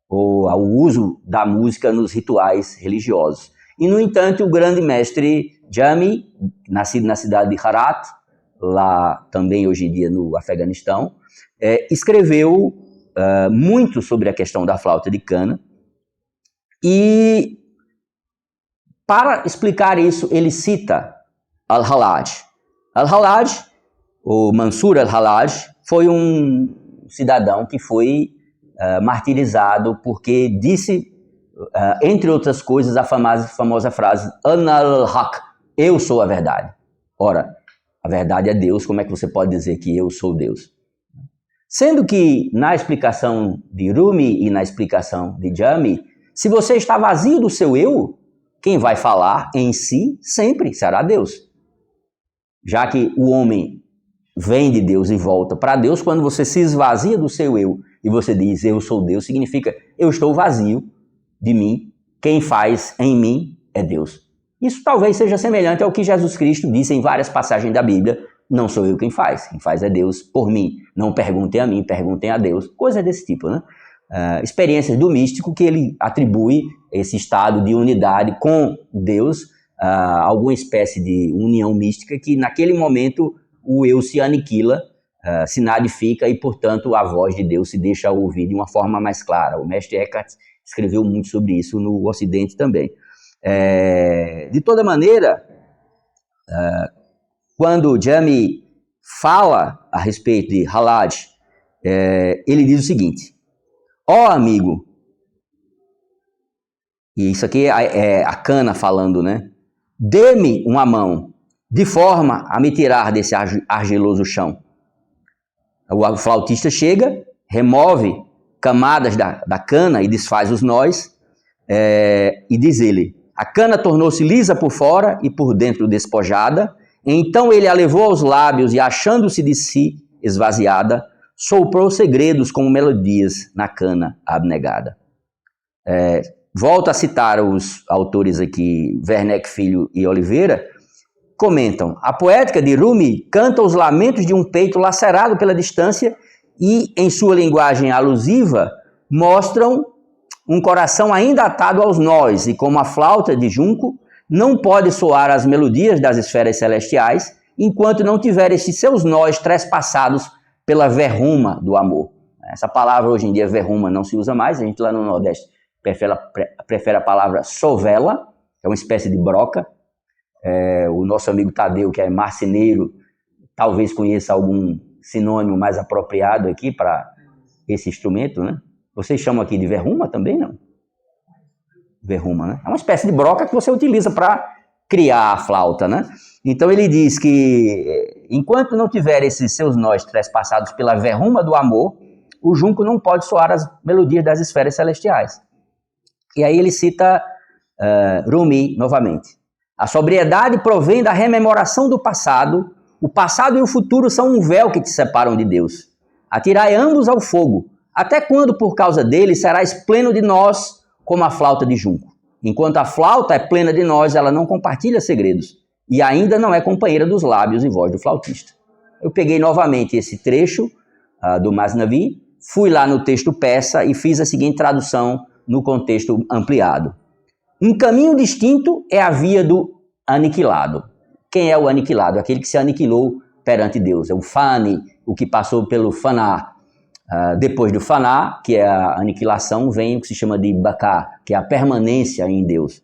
ou ao uso da música nos rituais religiosos. E, no entanto, o grande mestre Jami, nascido na cidade de Herat, lá também hoje em dia no Afeganistão, escreveu muito sobre a questão da flauta de cana, e para explicar isso ele cita Al-Hallaj. Al-Hallaj, o Mansur al-Hallaj, foi um cidadão que foi martirizado porque disse, entre outras coisas, a famosa frase Ana al-Haq, eu sou a verdade. Ora, a verdade é Deus, como é que você pode dizer que eu sou Deus? Sendo que na explicação de Rumi e na explicação de Jami, se você está vazio do seu eu, quem vai falar em si sempre será Deus. Já que o homem vem de Deus e volta para Deus, quando você se esvazia do seu eu e você diz eu sou Deus, significa eu estou vazio de mim quem faz em mim é Deus. Isso talvez seja semelhante ao que Jesus Cristo disse em várias passagens da Bíblia: não sou eu quem faz é Deus por mim. Não perguntem a mim, perguntem a Deus. Coisa desse tipo, né? Experiências do místico que ele atribui esse estado de unidade com Deus, alguma espécie de união mística que naquele momento o eu se aniquila, se nadifica e, portanto, a voz de Deus se deixa ouvir de uma forma mais clara. O mestre Eckhart escreveu muito sobre isso no Ocidente também. De toda maneira, quando Jami fala a respeito de Halaj, ele diz o seguinte: ó amigo, e isso aqui é a Cana falando, né? Dê-me uma mão, de forma a me tirar desse argiloso chão. O flautista chega, remove camadas da cana e desfaz os nós, e diz ele: a cana tornou-se lisa por fora e por dentro despojada. Então ele a levou aos lábios e, achando-se de si esvaziada, soprou segredos como melodias na cana abnegada. Volto a citar os autores aqui, Werneck Filho e Oliveira, comentam: a poética de Rumi canta os lamentos de um peito lacerado pela distância e, em sua linguagem alusiva, mostram um coração ainda atado aos nós, e como a flauta de junco não pode soar as melodias das esferas celestiais enquanto não tiver estes seus nós trespassados pela verruma do amor. Essa palavra hoje em dia, verruma, não se usa mais. A gente lá no Nordeste prefere a palavra sovela, que é uma espécie de broca. O nosso amigo Tadeu, que é marceneiro, talvez conheça algum sinônimo mais apropriado aqui para esse instrumento, né? Vocês chamam aqui de verruma também, não? Verruma, né? É uma espécie de broca que você utiliza para criar a flauta, né? Então ele diz que enquanto não tiver esses seus nós trespassados pela verruma do amor, o junco não pode soar as melodias das esferas celestiais. E aí ele cita Rumi novamente. A sobriedade provém da rememoração do passado. O passado e o futuro são um véu que te separam de Deus. Atirai ambos ao fogo. Até quando, por causa dele, serás pleno de nós como a flauta de junco? Enquanto a flauta é plena de nós, ela não compartilha segredos e ainda não é companheira dos lábios e voz do flautista. Eu peguei novamente esse trecho do Masnavi, fui lá no texto persa e fiz a seguinte tradução no contexto ampliado. Um caminho distinto é a via do aniquilado. Quem é o aniquilado? Aquele que se aniquilou perante Deus. É o Fani, o que passou pelo Faná. Depois do Faná, que é a aniquilação, vem o que se chama de Baká, que é a permanência em Deus.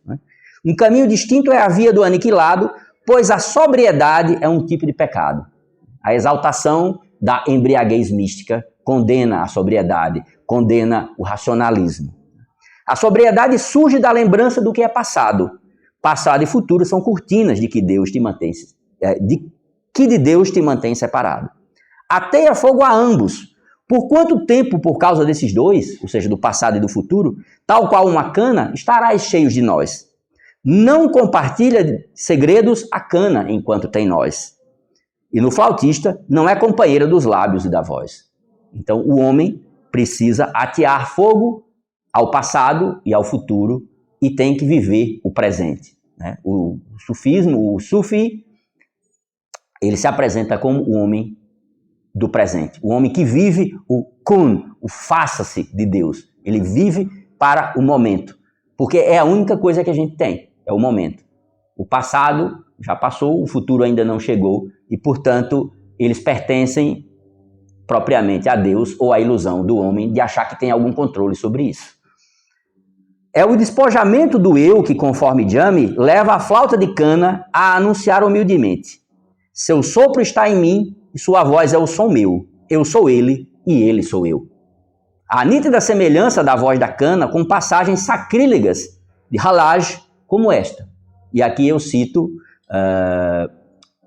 Um caminho distinto é a via do aniquilado, pois a sobriedade é um tipo de pecado. A exaltação da embriaguez mística condena a sobriedade, condena o racionalismo. A sobriedade surge da lembrança do que é passado. Passado e futuro são cortinas de que Deus te mantém, de Deus te mantém separado. Ateia fogo a ambos. Por quanto tempo, por causa desses dois, ou seja, do passado e do futuro, tal qual uma cana, estarás cheios de nós. Não compartilha segredos a cana enquanto tem nós. E no flautista, não é companheira dos lábios e da voz. Então, o homem precisa atear fogo ao passado e ao futuro e tem que viver o presente. Né? O sufismo, o sufi, ele se apresenta como o homem do presente. O homem que vive o kun, o faça-se de Deus. Ele vive para o momento. Porque é a única coisa que a gente tem, é o momento. O passado já passou, o futuro ainda não chegou e, portanto, eles pertencem propriamente a Deus ou à ilusão do homem de achar que tem algum controle sobre isso. É o despojamento do eu que, conforme Jami, leva a flauta de cana a anunciar humildemente: seu sopro está em mim e sua voz é o som meu. Eu sou ele e ele sou eu. A nítida semelhança da voz da cana com passagens sacrílegas de Halaj como esta. E aqui eu cito,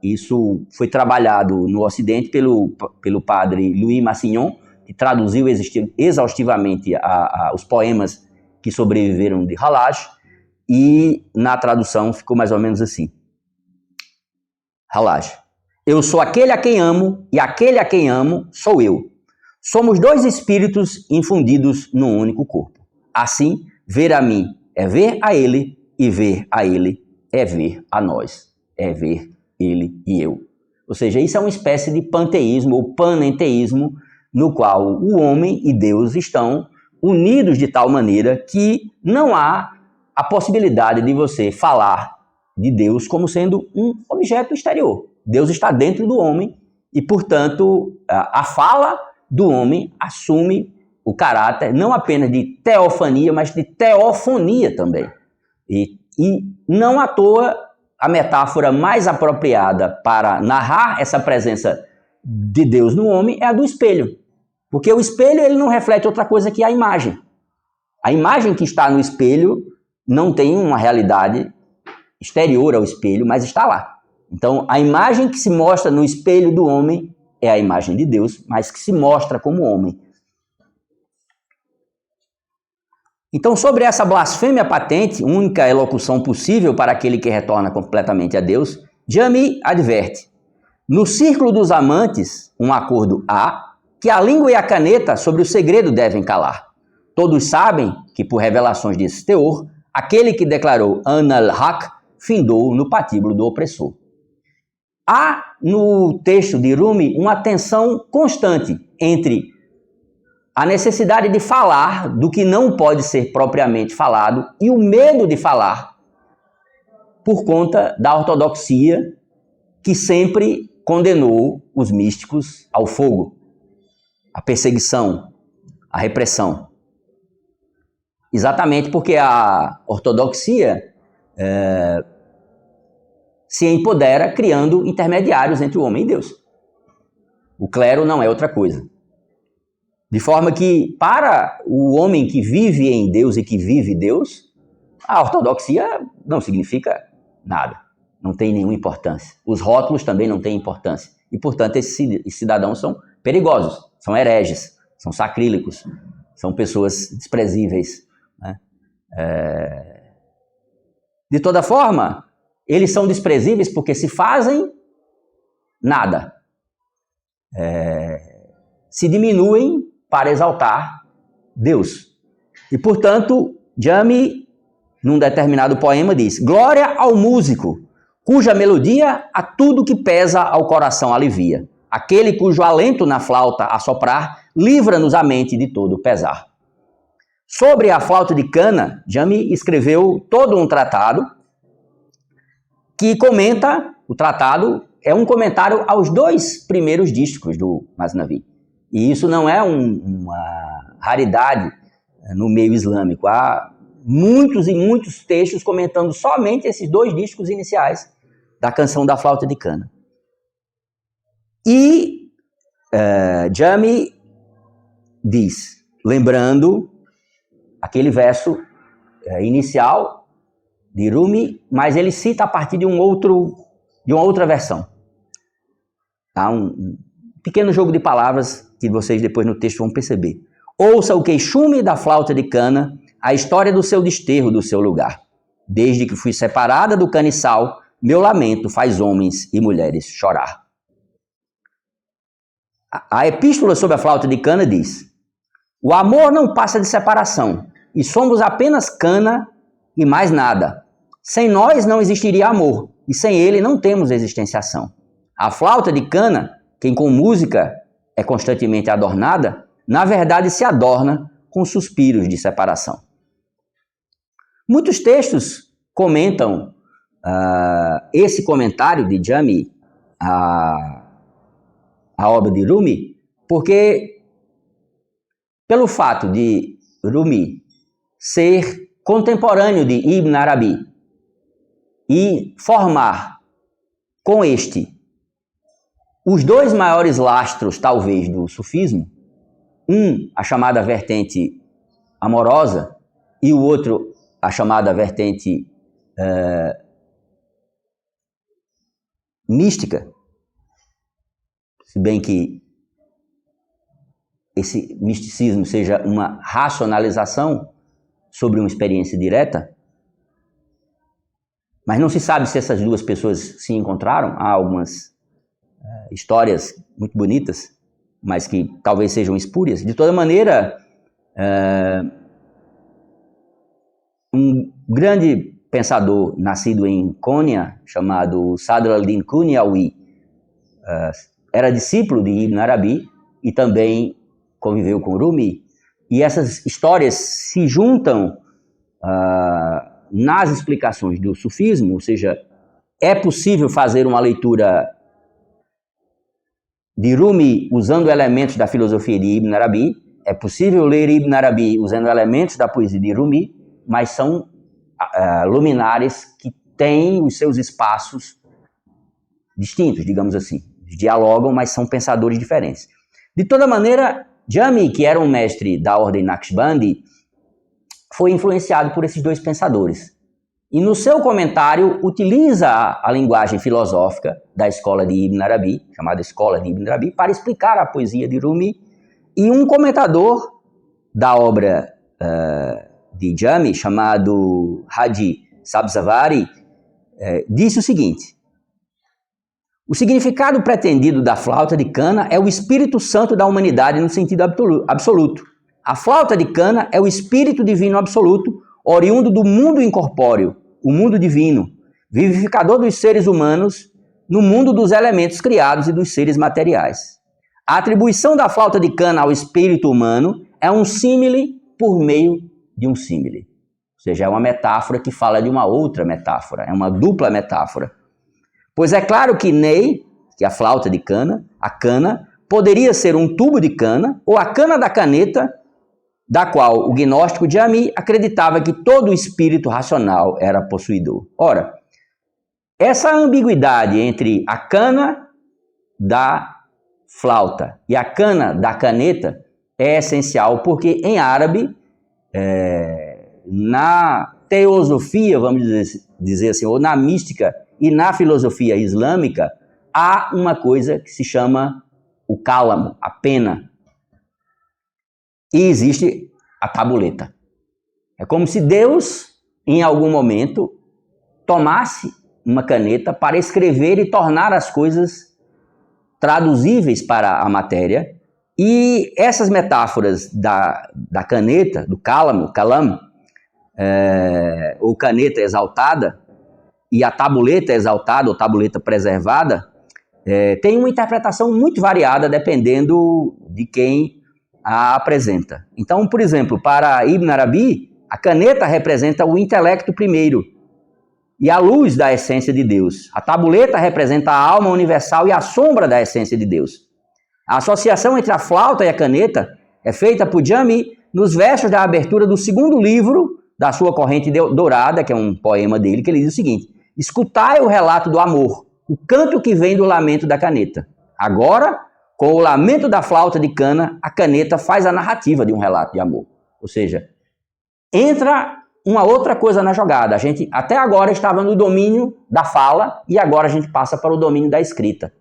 isso foi trabalhado no Ocidente pelo padre Louis Massignon, que traduziu exaustivamente os poemas que sobreviveram de Halaj, e na tradução ficou mais ou menos assim. Halaj. Eu sou aquele a quem amo, e aquele a quem amo sou eu. Somos dois espíritos infundidos num único corpo. Assim, ver a mim É ver a ele, e ver a ele é ver a nós. É ver ele e eu. Ou seja, isso é uma espécie de panteísmo ou panenteísmo, no qual o homem e Deus estão unidos de tal maneira que não há a possibilidade de você falar de Deus como sendo um objeto exterior. Deus está dentro do homem e, portanto, a fala do homem assume o caráter não apenas de teofania, mas de teofonia também. E não à toa a metáfora mais apropriada para narrar essa presença de Deus no homem é a do espelho. Porque o espelho ele não reflete outra coisa que a imagem. A imagem que está no espelho não tem uma realidade exterior ao espelho, mas está lá. Então, a imagem que se mostra no espelho do homem é a imagem de Deus, mas que se mostra como homem. Então, sobre essa blasfêmia patente, única elocução possível para aquele que retorna completamente a Deus, Jami adverte: no círculo dos amantes, um acordo há, que a língua e a caneta sobre o segredo devem calar. Todos sabem que, por revelações desse teor, aquele que declarou Anal Haq findou no patíbulo do opressor. Há no texto de Rumi uma tensão constante entre a necessidade de falar do que não pode ser propriamente falado e o medo de falar por conta da ortodoxia que sempre condenou os místicos ao fogo, à perseguição, à repressão. Exatamente porque a ortodoxia se empodera criando intermediários entre o homem e Deus. O clero não é outra coisa. De forma que, para o homem que vive em Deus e que vive Deus, a ortodoxia não significa nada, não tem nenhuma importância. Os rótulos também não têm importância. E, portanto, esses cidadãos são perigosos, são hereges, são sacrílegos, são pessoas desprezíveis, né? De toda forma, eles são desprezíveis porque se fazem nada. Se diminuem para exaltar Deus. E, portanto, Jami, num determinado poema, diz: glória ao músico, cuja melodia a tudo que pesa ao coração alivia. Aquele cujo alento na flauta a soprar livra-nos a mente de todo pesar. Sobre a flauta de cana, Jami escreveu todo um tratado que comenta, o tratado é um comentário aos 2 primeiros discos do Masnavi. E isso não é uma raridade no meio islâmico. Há muitos e muitos textos comentando somente esses 2 discos iniciais da canção da flauta de cana. E Jami diz, lembrando aquele verso inicial de Rumi, mas ele cita a partir de uma outra versão. Tá? Um pequeno jogo de palavras que vocês depois no texto vão perceber. Ouça o queixume da flauta de cana, a história do seu desterro do seu lugar. Desde que fui separada do caniçal, meu lamento faz homens e mulheres chorar. A epístola sobre a flauta de cana diz: o amor não passa de separação, e somos apenas cana e mais nada. Sem nós não existiria amor, e sem ele não temos existenciação. A flauta de cana, quem com música é constantemente adornada, na verdade se adorna com suspiros de separação. Muitos textos comentam esse comentário de Jami à obra de Rumi, porque pelo fato de Rumi ser contemporâneo de Ibn Arabi e formar com este os 2 maiores lastros, talvez, do sufismo, a chamada vertente amorosa e o outro a chamada vertente mística, se bem que esse misticismo seja uma racionalização sobre uma experiência direta, mas não se sabe se essas 2 pessoas se encontraram. Há algumas histórias muito bonitas, mas que talvez sejam espúrias. De toda maneira, um grande pensador nascido em Konya, chamado Sadr al-Din Kunyawi, era discípulo de Ibn Arabi e também conviveu com Rumi. E essas histórias se juntam nas explicações do sufismo, ou seja, é possível fazer uma leitura de Rumi usando elementos da filosofia de Ibn Arabi, é possível ler Ibn Arabi usando elementos da poesia de Rumi, mas são luminares que têm os seus espaços distintos, digamos assim. Dialogam, mas são pensadores diferentes. De toda maneira, Jami, que era um mestre da ordem Naqshbandi, foi influenciado por esses dois pensadores. E no seu comentário utiliza a linguagem filosófica da escola de Ibn Arabi, chamada Escola de Ibn Arabi, para explicar a poesia de Rumi. E um comentador da obra de Jami, chamado Haji Sabzavari, disse o seguinte: o significado pretendido da flauta de cana é o Espírito Santo da humanidade no sentido absoluto. A flauta de cana é o Espírito Divino absoluto, oriundo do mundo incorpóreo, o mundo divino, vivificador dos seres humanos no mundo dos elementos criados e dos seres materiais. A atribuição da flauta de cana ao espírito humano é um símile por meio de um símile. Ou seja, é uma metáfora que fala de uma outra metáfora, é uma dupla metáfora. Pois é claro que Ney, que é a flauta de cana, a cana, poderia ser um tubo de cana ou a cana da caneta, da qual o gnóstico Jami acreditava que todo o espírito racional era possuidor. Ora, essa ambiguidade entre a cana da flauta e a cana da caneta é essencial, porque em árabe, na teosofia, vamos dizer assim, ou na mística e na filosofia islâmica, há uma coisa que se chama o cálamo, a pena. E existe a tabuleta. É como se Deus, em algum momento, tomasse uma caneta para escrever e tornar as coisas traduzíveis para a matéria. E essas metáforas da caneta, do cálamo, calam, ou caneta exaltada, e a tabuleta exaltada ou tabuleta preservada, tem uma interpretação muito variada dependendo de quem a apresenta. Então, por exemplo, para Ibn Arabi, a caneta representa o intelecto primeiro e a luz da essência de Deus. A tabuleta representa a alma universal e a sombra da essência de Deus. A associação entre a flauta e a caneta é feita por Jami nos versos da abertura do segundo livro da sua Corrente Dourada, que é um poema dele, que ele diz o seguinte: escutai o relato do amor, o canto que vem do lamento da caneta. Agora, com o lamento da flauta de cana, a caneta faz a narrativa de um relato de amor. Ou seja, entra uma outra coisa na jogada. A gente até agora estava no domínio da fala e agora a gente passa para o domínio da escrita.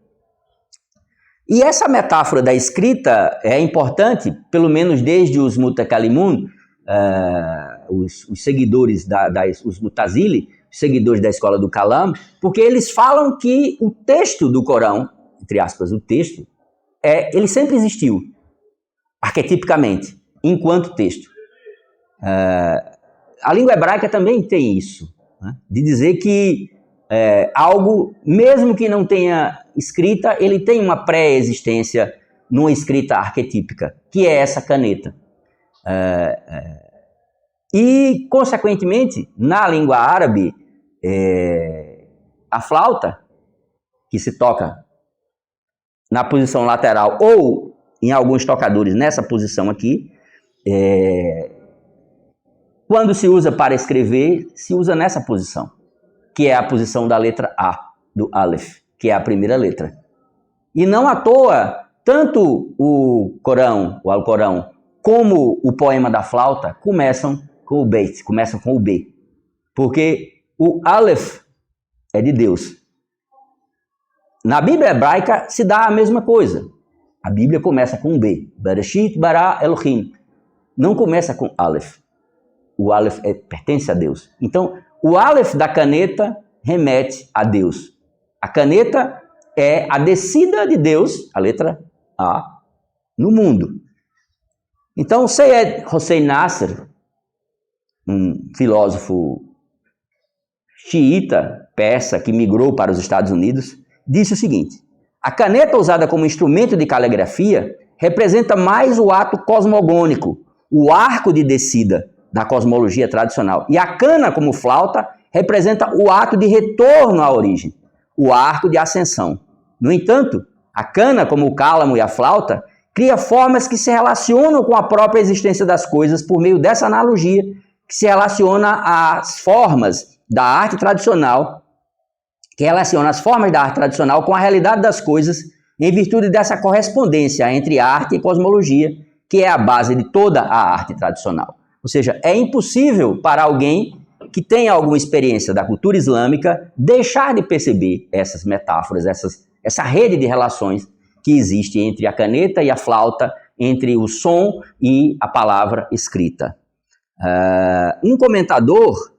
E essa metáfora da escrita é importante, pelo menos desde os Mutakalimun, os seguidores, os Mutazili, os seguidores da escola do Kalam, porque eles falam que o texto do Corão, entre aspas, o texto, ele sempre existiu, arquetipicamente, enquanto texto. A língua hebraica também tem isso, né? De dizer que algo, mesmo que não tenha escrita, ele tem uma pré-existência numa escrita arquetípica, que é essa caneta. E, consequentemente, na língua árabe, a flauta, que se toca na posição lateral ou, em alguns tocadores, nessa posição aqui, quando se usa para escrever, se usa nessa posição, que é a posição da letra A, do Aleph, que é a primeira letra. E não à toa, tanto o Corão, o Alcorão, como o poema da flauta começam com o Beit, começam com o B. Porque o Aleph é de Deus. Na Bíblia hebraica se dá a mesma coisa. A Bíblia começa com B. Bereshit bara Elohim. Não começa com Aleph. O Aleph pertence a Deus. Então, o Aleph da caneta remete a Deus. A caneta é a descida de Deus, a letra A, no mundo. Então, Seyyed Hossein Nasr, um filósofo xiita, persa, que migrou para os Estados Unidos, disse o seguinte: a caneta usada como instrumento de caligrafia representa mais o ato cosmogônico, o arco de descida da cosmologia tradicional. E a cana, como flauta, representa o ato de retorno à origem, o arco de ascensão. No entanto, a cana, como o cálamo e a flauta, cria formas que se relacionam com a própria existência das coisas por meio dessa analogia que se relaciona às formas da arte tradicional, com a realidade das coisas, em virtude dessa correspondência entre arte e cosmologia, que é a base de toda a arte tradicional. Ou seja, é impossível para alguém que tenha alguma experiência da cultura islâmica deixar de perceber essas metáforas, essa rede de relações que existe entre a caneta e a flauta, entre o som e a palavra escrita. Um comentador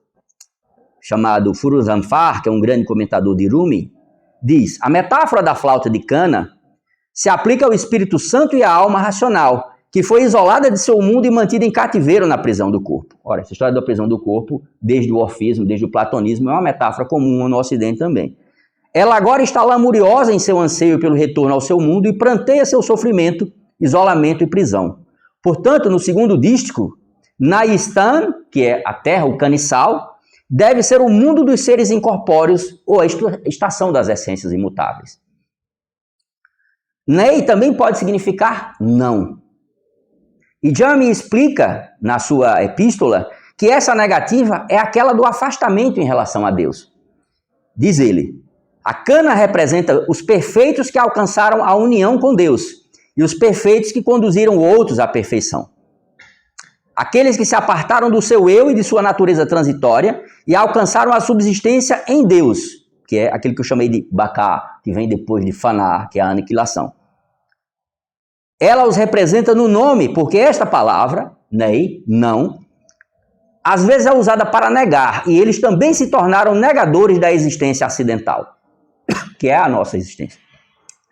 chamado Furuzanfar, que é um grande comentador de Rumi, diz: a metáfora da flauta de cana se aplica ao Espírito Santo e à alma racional, que foi isolada de seu mundo e mantida em cativeiro na prisão do corpo. Ora, essa história da prisão do corpo, desde o orfismo, desde o platonismo, é uma metáfora comum no Ocidente também. Ela agora está lamuriosa em seu anseio pelo retorno ao seu mundo e pranteia seu sofrimento, isolamento e prisão. Portanto, no segundo dístico, Naistan, que é a terra, o caniçal, deve ser o mundo dos seres incorpóreos ou a estação das essências imutáveis. Nei também pode significar não. E Jami explica na sua epístola que essa negativa é aquela do afastamento em relação a Deus. Diz ele: a cana representa os perfeitos que alcançaram a união com Deus e os perfeitos que conduziram outros à perfeição. Aqueles que se apartaram do seu eu e de sua natureza transitória e alcançaram a subsistência em Deus, que é aquele que eu chamei de Baka, que vem depois de Fanar, que é a aniquilação. Ela os representa no nome, porque esta palavra, nei, não, às vezes é usada para negar, e eles também se tornaram negadores da existência acidental, que é a nossa existência.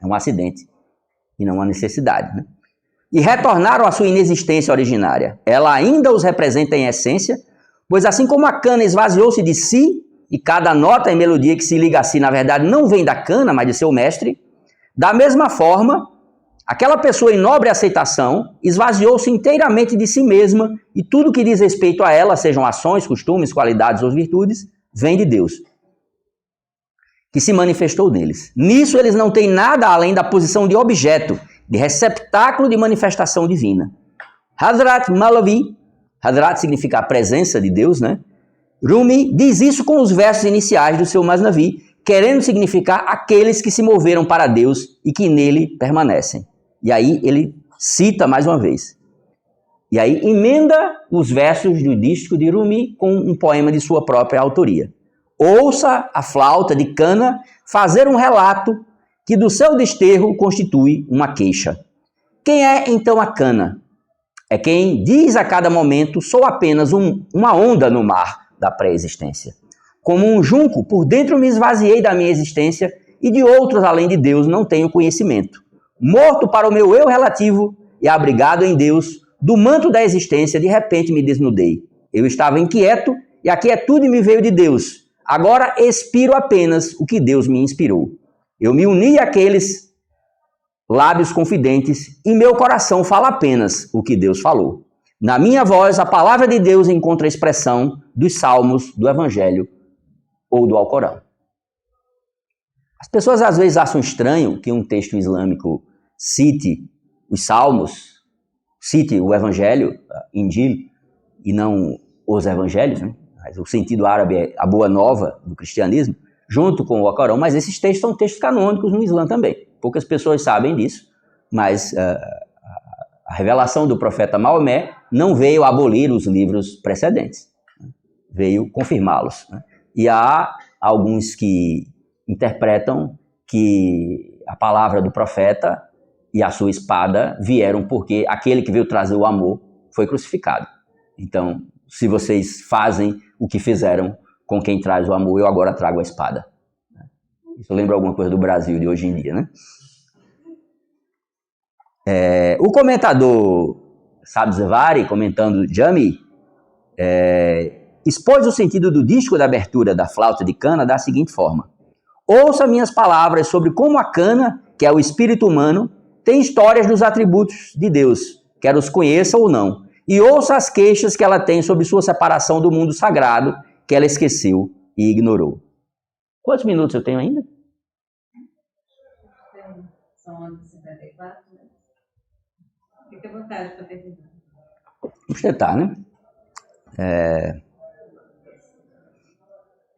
É um acidente e não uma necessidade, né? E retornaram à sua inexistência originária. Ela ainda os representa em essência, pois assim como a cana esvaziou-se de si, e cada nota e melodia que se liga a si, na verdade, não vem da cana, mas de seu mestre, da mesma forma, aquela pessoa em nobre aceitação esvaziou-se inteiramente de si mesma e tudo que diz respeito a ela, sejam ações, costumes, qualidades ou virtudes, vem de Deus, que se manifestou neles. Nisso eles não têm nada além da posição de objeto, de receptáculo de manifestação divina. Hazrat Maulavi, Hazrat significa a presença de Deus, né? Rumi diz isso com os versos iniciais do seu Masnavi, querendo significar aqueles que se moveram para Deus e que nele permanecem. E aí ele cita mais uma vez. E aí emenda os versos do dístico de Rumi com um poema de sua própria autoria. Ouça a flauta de cana fazer um relato que do seu desterro constitui uma queixa. Quem é então a cana? É quem diz a cada momento: sou apenas uma onda no mar da pré-existência. Como um junco, por dentro me esvaziei da minha existência e de outros além de Deus não tenho conhecimento. Morto para o meu eu relativo e abrigado em Deus, do manto da existência, de repente me desnudei. Eu estava inquieto e a quietude me veio de Deus. Agora expiro apenas o que Deus me inspirou. Eu me uni àqueles lábios confidentes e meu coração fala apenas o que Deus falou. Na minha voz, a palavra de Deus encontra expressão dos salmos, do Evangelho ou do Alcorão. As pessoas às vezes acham estranho que um texto islâmico cite os salmos, cite o Evangelho, Injil, e não os Evangelhos, né? Mas o sentido árabe é a Boa Nova do cristianismo, junto com o Alcorão, mas esses textos são textos canônicos no Islã também. Poucas pessoas sabem disso, mas a revelação do profeta Maomé não veio abolir os livros precedentes, né? Veio confirmá-los, né? E há alguns que interpretam que a palavra do profeta e a sua espada vieram porque aquele que veio trazer o amor foi crucificado. Então, se vocês fazem o que fizeram com quem traz o amor, eu agora trago a espada. Isso lembra alguma coisa do Brasil de hoje em dia, né? O comentador Sabzevari, comentando Jami, expôs o sentido do disco da abertura da flauta de cana da seguinte forma: ouça minhas palavras sobre como a cana, que é o espírito humano, tem histórias dos atributos de Deus, quer os conheça ou não, e ouça as queixas que ela tem sobre sua separação do mundo sagrado, que ela esqueceu e ignorou. Quantos minutos eu tenho ainda? São 11h54, né? Fique à vontade para terminar. Vamos tentar, né?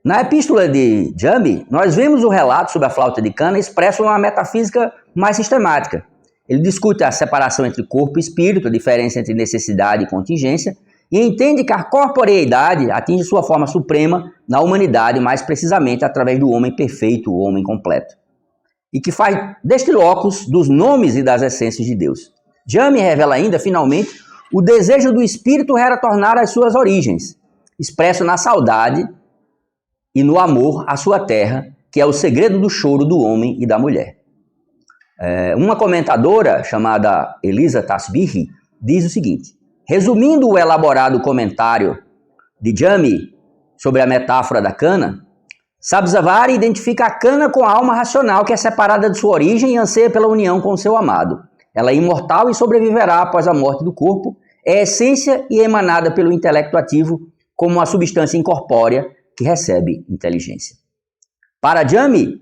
Na epístola de Jami, nós vemos o relato sobre a flauta de cana expresso numa metafísica mais sistemática. Ele discute a separação entre corpo e espírito, a diferença entre necessidade e contingência, e entende que a corporeidade atinge sua forma suprema na humanidade, mais precisamente através do homem perfeito, o homem completo, e que faz deste locus dos nomes e das essências de Deus. Jami revela ainda, finalmente, o desejo do espírito retornar às suas origens, expresso na saudade e no amor à sua terra, que é o segredo do choro do homem e da mulher. Uma comentadora chamada Elisa Tasbihi diz o seguinte: resumindo o elaborado comentário de Jami sobre a metáfora da cana, Sabzavari identifica a cana com a alma racional que é separada de sua origem e anseia pela união com o seu amado. Ela é imortal e sobreviverá após a morte do corpo, é essência e emanada pelo intelecto ativo como uma substância incorpórea que recebe inteligência. Para Jami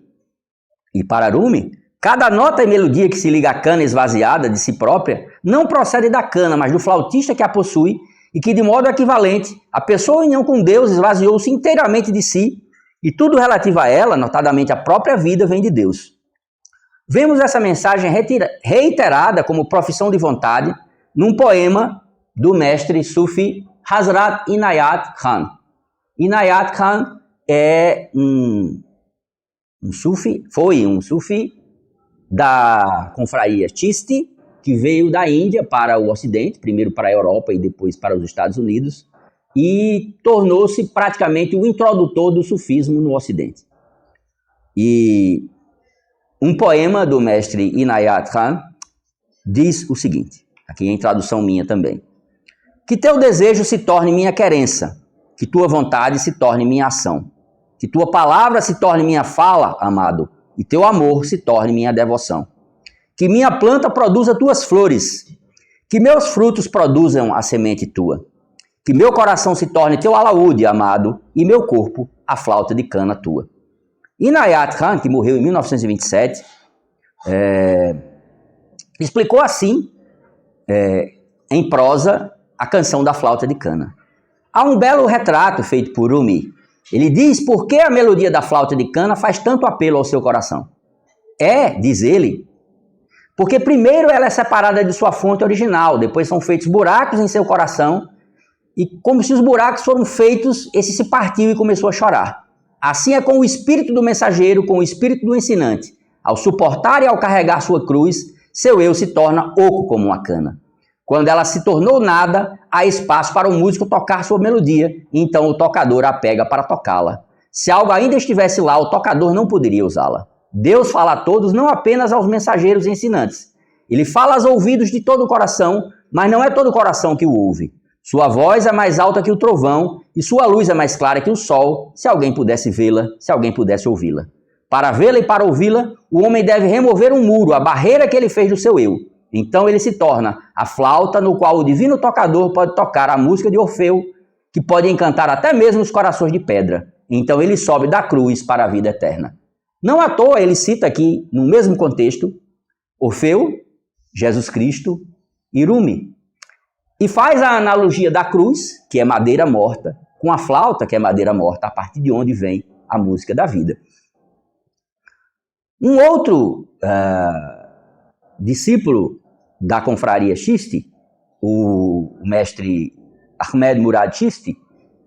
e para Rumi, cada nota e melodia que se liga à cana esvaziada de si própria não procede da cana, mas do flautista que a possui e que, de modo equivalente, a pessoa em união com Deus esvaziou-se inteiramente de si e tudo relativo a ela, notadamente a própria vida, vem de Deus. Vemos essa mensagem reiterada como profissão de vontade num poema do mestre Sufi Hazrat Inayat Khan. Inayat Khan é foi um Sufi da confraria Chisti, que veio da Índia para o Ocidente, primeiro para a Europa e depois para os Estados Unidos, e tornou-se praticamente o introdutor do sufismo no Ocidente. E um poema do mestre Inayat Khan diz o seguinte, aqui em tradução minha também: que teu desejo se torne minha querença, que tua vontade se torne minha ação, que tua palavra se torne minha fala, amado, e teu amor se torne minha devoção. Que minha planta produza tuas flores, que meus frutos produzam a semente tua, que meu coração se torne teu alaúde, amado, e meu corpo a flauta de cana tua. Inayat Khan, que morreu em 1927, explicou assim, em prosa, a canção da flauta de cana. Há um belo retrato feito por Rumi. Ele diz por que a melodia da flauta de cana faz tanto apelo ao seu coração. Diz ele, porque primeiro ela é separada de sua fonte original, depois são feitos buracos em seu coração, e como se os buracos foram feitos, esse se partiu e começou a chorar. Assim é com o espírito do mensageiro, com o espírito do ensinante. Ao suportar e ao carregar sua cruz, seu eu se torna oco como uma cana. Quando ela se tornou nada, há espaço para o músico tocar sua melodia, e então o tocador a pega para tocá-la. Se algo ainda estivesse lá, o tocador não poderia usá-la. Deus fala a todos, não apenas aos mensageiros e ensinantes. Ele fala aos ouvidos de todo o coração, mas não é todo o coração que o ouve. Sua voz é mais alta que o trovão, e sua luz é mais clara que o sol, se alguém pudesse vê-la, se alguém pudesse ouvi-la. Para vê-la e para ouvi-la, o homem deve remover um muro, a barreira que ele fez do seu eu. Então ele se torna a flauta no qual o divino tocador pode tocar a música de Orfeu, que pode encantar até mesmo os corações de pedra. Então ele sobe da cruz para a vida eterna. Não à toa ele cita aqui, no mesmo contexto, Orfeu, Jesus Cristo e Rumi. E faz a analogia da cruz, que é madeira morta, com a flauta, que é madeira morta, a partir de onde vem a música da vida. Um outro discípulo da confraria Chisti, o mestre Ahmed Murad Chisti,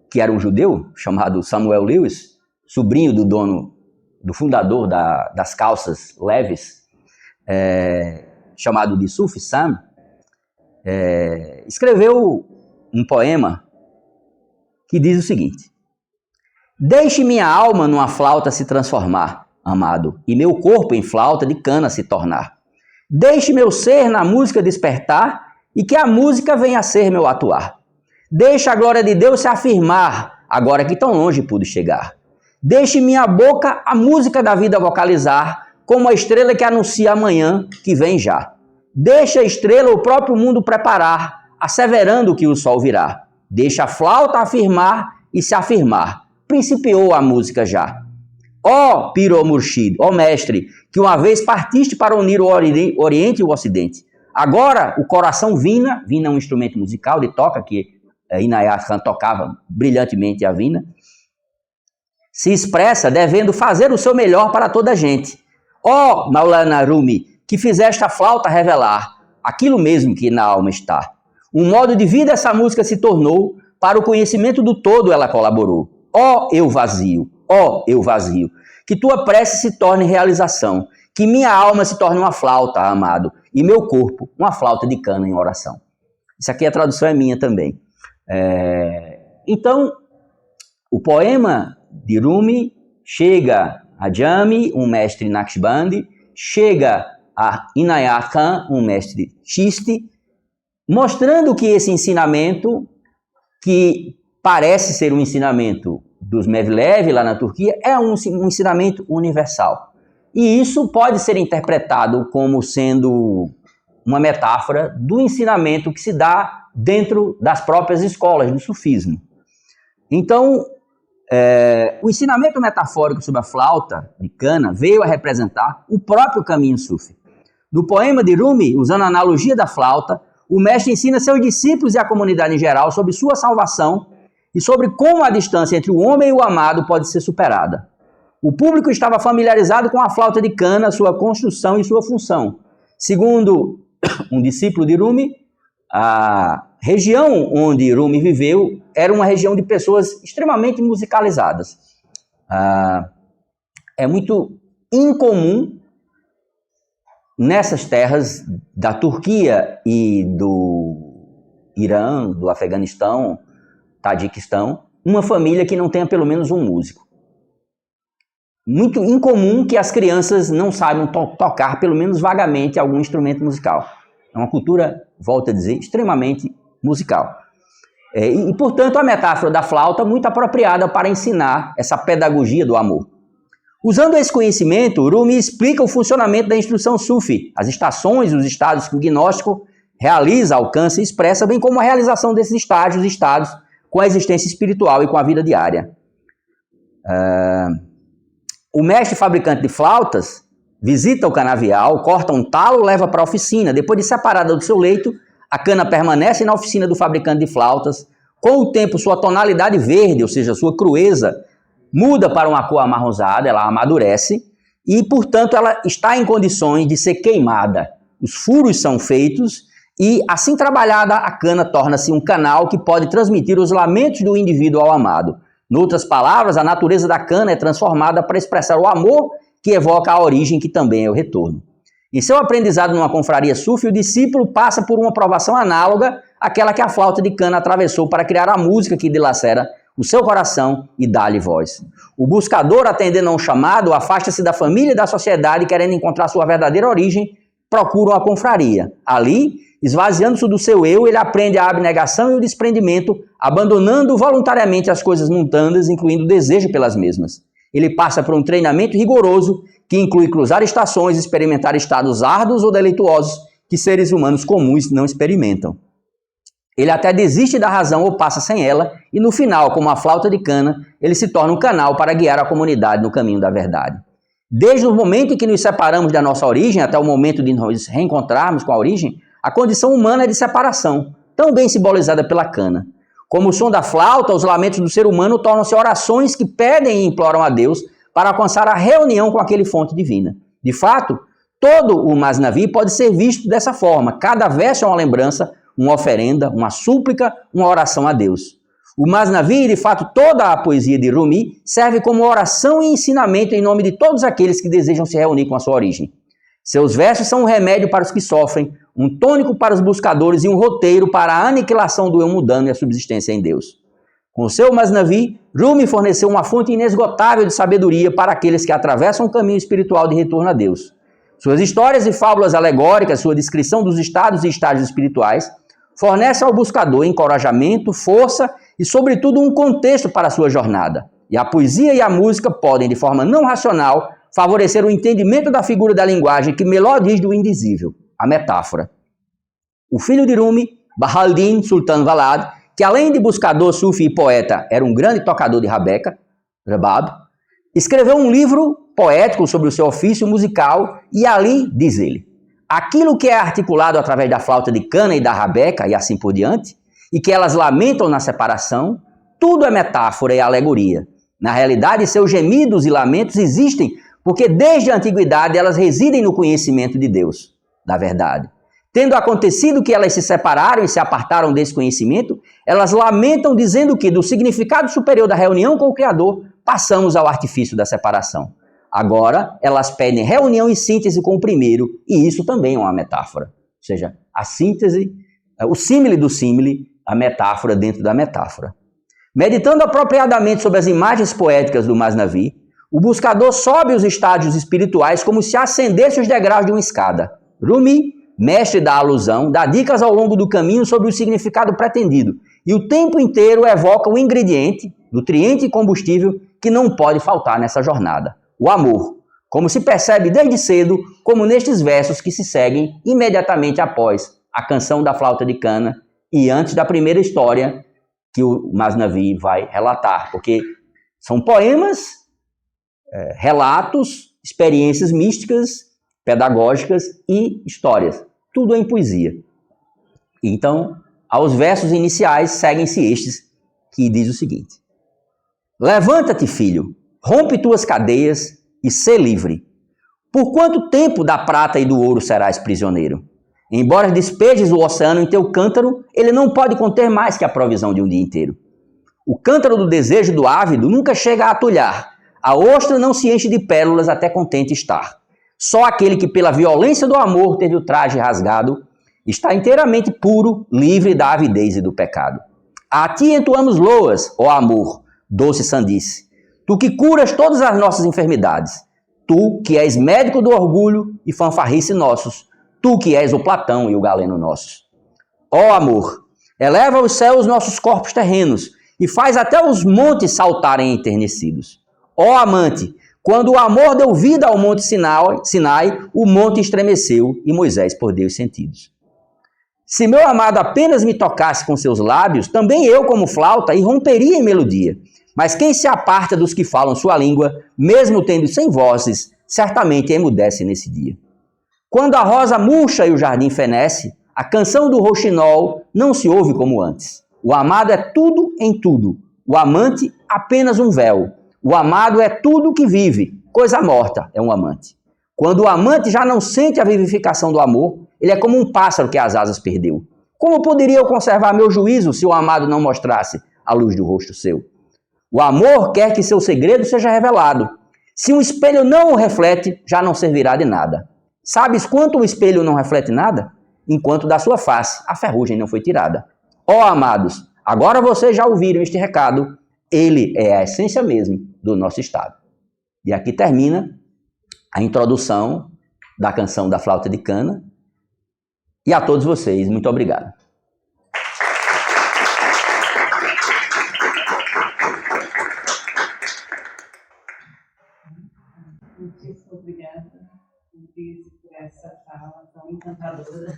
que era um judeu chamado Samuel Lewis, sobrinho do fundador das calças leves, chamado de Sufi Sam, escreveu um poema que diz o seguinte: deixe minha alma numa flauta se transformar, amado, e meu corpo em flauta de cana se tornar. Deixe meu ser na música despertar e que a música venha a ser meu atuar. Deixa a glória de Deus se afirmar, agora que tão longe pude chegar. Deixe minha boca a música da vida vocalizar, como a estrela que anuncia amanhã que vem já. Deixa a estrela o próprio mundo preparar, asseverando que o sol virá. Deixa a flauta afirmar e se afirmar. Principiou a música já. Ó Piro Murshid, ó mestre, que uma vez partiste para unir o Oriente e o Ocidente. Agora o coração vina é um instrumento musical de toca que Inayat Khan tocava brilhantemente a vina, se expressa devendo fazer o seu melhor para toda a gente. Ó Maulana Rumi, que fizeste a flauta revelar aquilo mesmo que na alma está. Um modo de vida essa música se tornou, para o conhecimento do todo ela colaborou. Ó eu vazio, que tua prece se torne realização, que minha alma se torne uma flauta, amado, e meu corpo uma flauta de cana em oração. Isso aqui a tradução é minha também. Então, o poema de Rumi chega a Jami, um mestre Naqshbandi, chega a Inayat Khan, um mestre Chishti, mostrando que esse ensinamento, que parece ser um ensinamento dos Mevlev lá na Turquia, é um ensinamento universal. E isso pode ser interpretado como sendo uma metáfora do ensinamento que se dá dentro das próprias escolas do sufismo. Então, o ensinamento metafórico sobre a flauta de cana veio a representar o próprio caminho sufi. No poema de Rumi, usando a analogia da flauta, o mestre ensina seus discípulos e a comunidade em geral sobre sua salvação e sobre como a distância entre o homem e o amado pode ser superada. O público estava familiarizado com a flauta de cana, sua construção e sua função. Segundo um discípulo de Rumi, a região onde Rumi viveu era uma região de pessoas extremamente musicalizadas. É muito incomum nessas terras da Turquia e do Irã, do Afeganistão, Tajiquistão, uma família que não tenha pelo menos um músico. Muito incomum que as crianças não saibam tocar pelo menos vagamente algum instrumento musical. É uma cultura, volto a dizer, extremamente musical. E, portanto, a metáfora da flauta é muito apropriada para ensinar essa pedagogia do amor. Usando esse conhecimento, Rumi explica o funcionamento da instrução Sufi, as estações, os estados que o gnóstico realiza, alcança e expressa, bem como a realização desses estados com a existência espiritual e com a vida diária. O mestre fabricante de flautas visita o canavial, corta um talo, leva para a oficina. Depois de separada do seu leito, a cana permanece na oficina do fabricante de flautas. Com o tempo, sua tonalidade verde, ou seja, sua crueza, muda para uma cor amarronzada, ela amadurece e, portanto, ela está em condições de ser queimada. Os furos são feitos e, assim trabalhada, a cana torna-se um canal que pode transmitir os lamentos do indivíduo ao amado. Em outras palavras, a natureza da cana é transformada para expressar o amor que evoca a origem, que também é o retorno. Em seu aprendizado numa confraria sufi, o discípulo passa por uma provação análoga àquela que a flauta de cana atravessou para criar a música que dilacera o seu coração e dá-lhe voz. O buscador, atendendo a um chamado, afasta-se da família e da sociedade, querendo encontrar sua verdadeira origem, procura uma confraria. Ali, esvaziando-se do seu eu, ele aprende a abnegação e o desprendimento, abandonando voluntariamente as coisas mundanas, incluindo o desejo pelas mesmas. Ele passa por um treinamento rigoroso, que inclui cruzar estações, experimentar estados árduos ou deleituosos que seres humanos comuns não experimentam. Ele até desiste da razão ou passa sem ela, e no final, como a flauta de cana, ele se torna um canal para guiar a comunidade no caminho da verdade. Desde o momento em que nos separamos da nossa origem até o momento de nos reencontrarmos com a origem, a condição humana é de separação, tão bem simbolizada pela cana. Como o som da flauta, os lamentos do ser humano tornam-se orações que pedem e imploram a Deus para alcançar a reunião com aquele fonte divina. De fato, todo o Masnavi pode ser visto dessa forma. Cada verso é uma lembrança, uma oferenda, uma súplica, uma oração a Deus. O Masnavi, de fato, toda a poesia de Rumi, serve como oração e ensinamento em nome de todos aqueles que desejam se reunir com a sua origem. Seus versos são um remédio para os que sofrem, um tônico para os buscadores e um roteiro para a aniquilação do eu mundano e a subsistência em Deus. Com o seu Masnavi, Rumi forneceu uma fonte inesgotável de sabedoria para aqueles que atravessam o caminho espiritual de retorno a Deus. Suas histórias e fábulas alegóricas, sua descrição dos estados e estágios espirituais, fornece ao buscador encorajamento, força e, sobretudo, um contexto para a sua jornada. E a poesia e a música podem, de forma não racional, favorecer o entendimento da figura da linguagem que melhor diz do indizível, a metáfora. O filho de Rumi, Bahauddin Sultan Valad, que além de buscador, sufi e poeta, era um grande tocador de rabeca, rebab, escreveu um livro poético sobre o seu ofício musical e ali, diz ele, aquilo que é articulado através da flauta de cana e da rabeca e assim por diante, e que elas lamentam na separação, tudo é metáfora e alegoria. Na realidade, seus gemidos e lamentos existem porque desde a antiguidade elas residem no conhecimento de Deus, da verdade. Tendo acontecido que elas se separaram e se apartaram desse conhecimento, elas lamentam dizendo que do significado superior da reunião com o Criador, passamos ao artifício da separação. Agora, elas pedem reunião e síntese com o primeiro, e isso também é uma metáfora. Ou seja, a síntese, o símile do símile, a metáfora dentro da metáfora. Meditando apropriadamente sobre as imagens poéticas do Masnavi, o buscador sobe os estádios espirituais como se ascendesse os degraus de uma escada. Rumi, mestre da alusão, dá dicas ao longo do caminho sobre o significado pretendido, e o tempo inteiro evoca o ingrediente, nutriente e combustível que não pode faltar nessa jornada, o amor, como se percebe desde cedo, como nestes versos que se seguem imediatamente após a canção da flauta de cana e antes da primeira história que o Masnavi vai relatar, porque são poemas, relatos, experiências místicas, pedagógicas e histórias, tudo em poesia. Então, aos versos iniciais seguem-se estes, que diz o seguinte: levanta-te, filho, rompe tuas cadeias e sê livre. Por quanto tempo da prata e do ouro serás prisioneiro? Embora despejes o oceano em teu cântaro, ele não pode conter mais que a provisão de um dia inteiro. O cântaro do desejo do ávido nunca chega a atulhar. A ostra não se enche de pérolas até contente estar. Só aquele que pela violência do amor teve o traje rasgado está inteiramente puro, livre da avidez e do pecado. A ti entoamos loas, ó amor, doce sandice. Tu que curas todas as nossas enfermidades. Tu que és médico do orgulho e fanfarrice nossos. Tu que és o Platão e o Galeno nossos. Ó amor, eleva aos céus nossos corpos terrenos e faz até os montes saltarem enternecidos. Ó amante, quando o amor deu vida ao monte Sinai, o monte estremeceu e Moisés perdeu os sentidos. Se meu amado apenas me tocasse com seus lábios, também eu, como flauta, irromperia em melodia. Mas quem se aparta dos que falam sua língua, mesmo tendo 100 vozes, certamente emudece nesse dia. Quando a rosa murcha e o jardim fenece, a canção do roxinol não se ouve como antes. O amado é tudo em tudo. O amante, apenas um véu. O amado é tudo que vive. Coisa morta é um amante. Quando o amante já não sente a vivificação do amor, ele é como um pássaro que as asas perdeu. Como poderia eu conservar meu juízo se o amado não mostrasse a luz do rosto seu? O amor quer que seu segredo seja revelado. Se um espelho não o reflete, já não servirá de nada. Sabes quanto o espelho não reflete nada? Enquanto da sua face a ferrugem não foi tirada. Ó amados, agora vocês já ouviram este recado. Ele é a essência mesmo do nosso estado. E aqui termina a introdução da canção da flauta de cana. E a todos vocês, muito obrigado. Muitíssimo obrigada, por essa fala tão encantadora.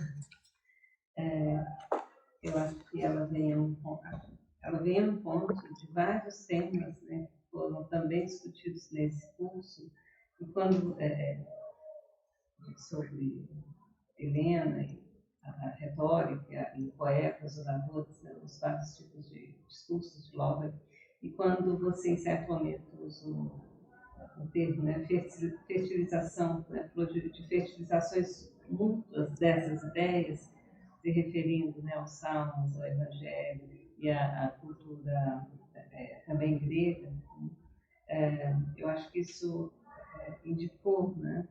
Eu acho que ela vem a um ponto de vários temas, né, que foram também discutidos nesse curso. E quando sobre Helena e a retórica e poetas, oradores, né, os vários tipos de discursos de Lowell, e quando você, em certo momento, usou o termo, né, fertilização, né, falou de fertilizações múltiplas dessas ideias, se referindo, né, aos salmos, ao evangelho e à cultura também grega. Eu acho que isso indicou, né,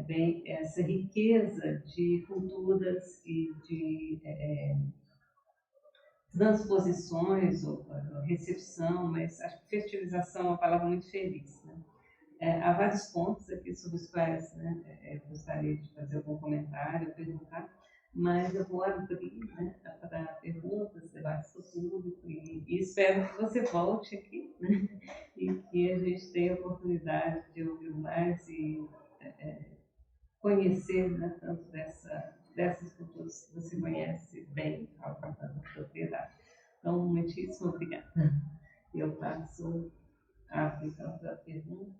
bem essa riqueza de culturas e de transposições ou recepção, mas acho que fertilização é uma palavra muito feliz, né? Há vários pontos aqui sobre os quais, né, eu gostaria de fazer algum comentário, perguntar, mas eu vou abrir, né, para perguntas, debates do público e espero que você volte aqui, né, e que a gente tenha a oportunidade de ouvir mais e conhecer, né, tanto dessas culturas que você conhece bem, com tanta propriedade. Então, muitíssimo obrigada. Eu passo a aplicação para perguntas.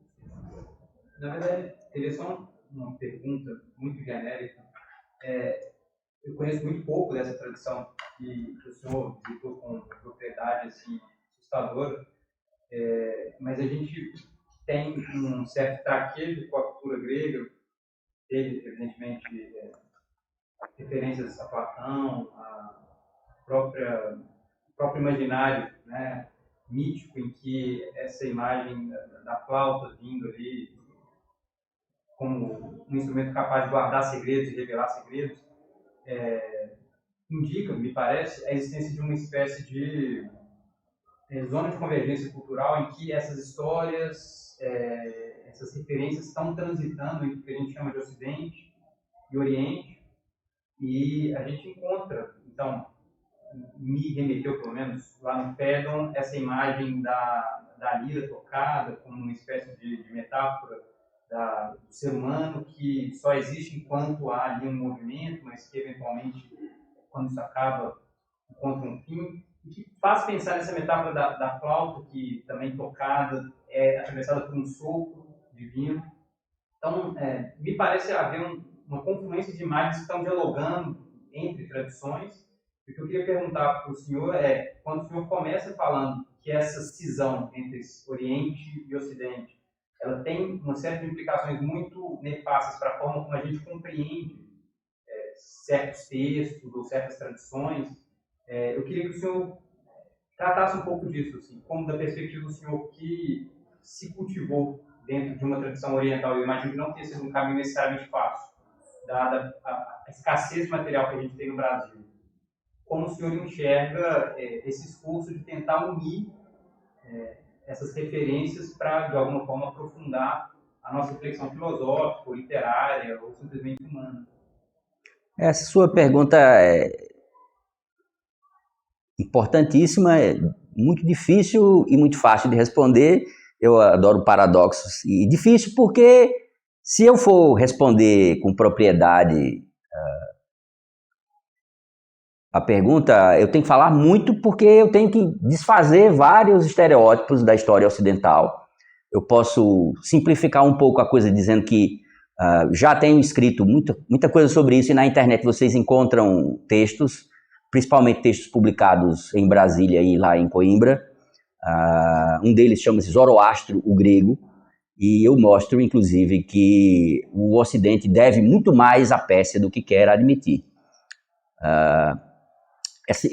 Na verdade, teria só uma pergunta muito genérica. Eu conheço muito pouco dessa tradição que o senhor visitou com propriedade assim, assustadora, mas a gente tem um certo traquejo com a cultura grega, teve, evidentemente, referências a Platão, o próprio imaginário, né, mítico, em que essa imagem da flauta vindo ali como um instrumento capaz de guardar segredos e revelar segredos, indica, me parece, a existência de uma espécie de zona de convergência cultural em que essas histórias, essas referências estão transitando entre o que a gente chama de Ocidente e Oriente, e a gente encontra, então, me remeteu pelo menos lá no Fédon, essa imagem da lira tocada como uma espécie de metáfora do ser humano que só existe enquanto há ali um movimento, mas que eventualmente, quando isso acaba, encontra um fim, e que faz pensar nessa metáfora da flauta, que também tocada, é atravessada por um sopro divino. Então, me parece haver uma confluência de imagens que estão dialogando entre tradições. E o que eu queria perguntar para o senhor quando o senhor começa falando que essa cisão entre Oriente e Ocidente, ela tem uma série de implicações muito nefastas para a forma como a gente compreende certos textos ou certas tradições. Eu queria que o senhor tratasse um pouco disso, assim, como da perspectiva do senhor que se cultivou dentro de uma tradição oriental. Eu imagino que não tenha sido um caminho necessariamente fácil, dada a escassez de material que a gente tem no Brasil. Como o senhor enxerga esse esforço de tentar unir essas referências para, de alguma forma, aprofundar a nossa reflexão filosófica, ou literária, ou simplesmente humana? Essa sua pergunta é importantíssima, é muito difícil e muito fácil de responder. Eu adoro paradoxos. E difícil porque, se eu for responder com propriedade a pergunta, eu tenho que falar muito porque eu tenho que desfazer vários estereótipos da história ocidental. Eu posso simplificar um pouco a coisa dizendo que já tenho escrito muita coisa sobre isso, e na internet vocês encontram textos, principalmente textos publicados em Brasília e lá em Coimbra. Um deles chama-se Zoroastro, o Grego, e eu mostro, inclusive, que o Ocidente deve muito mais à Pérsia do que quer admitir.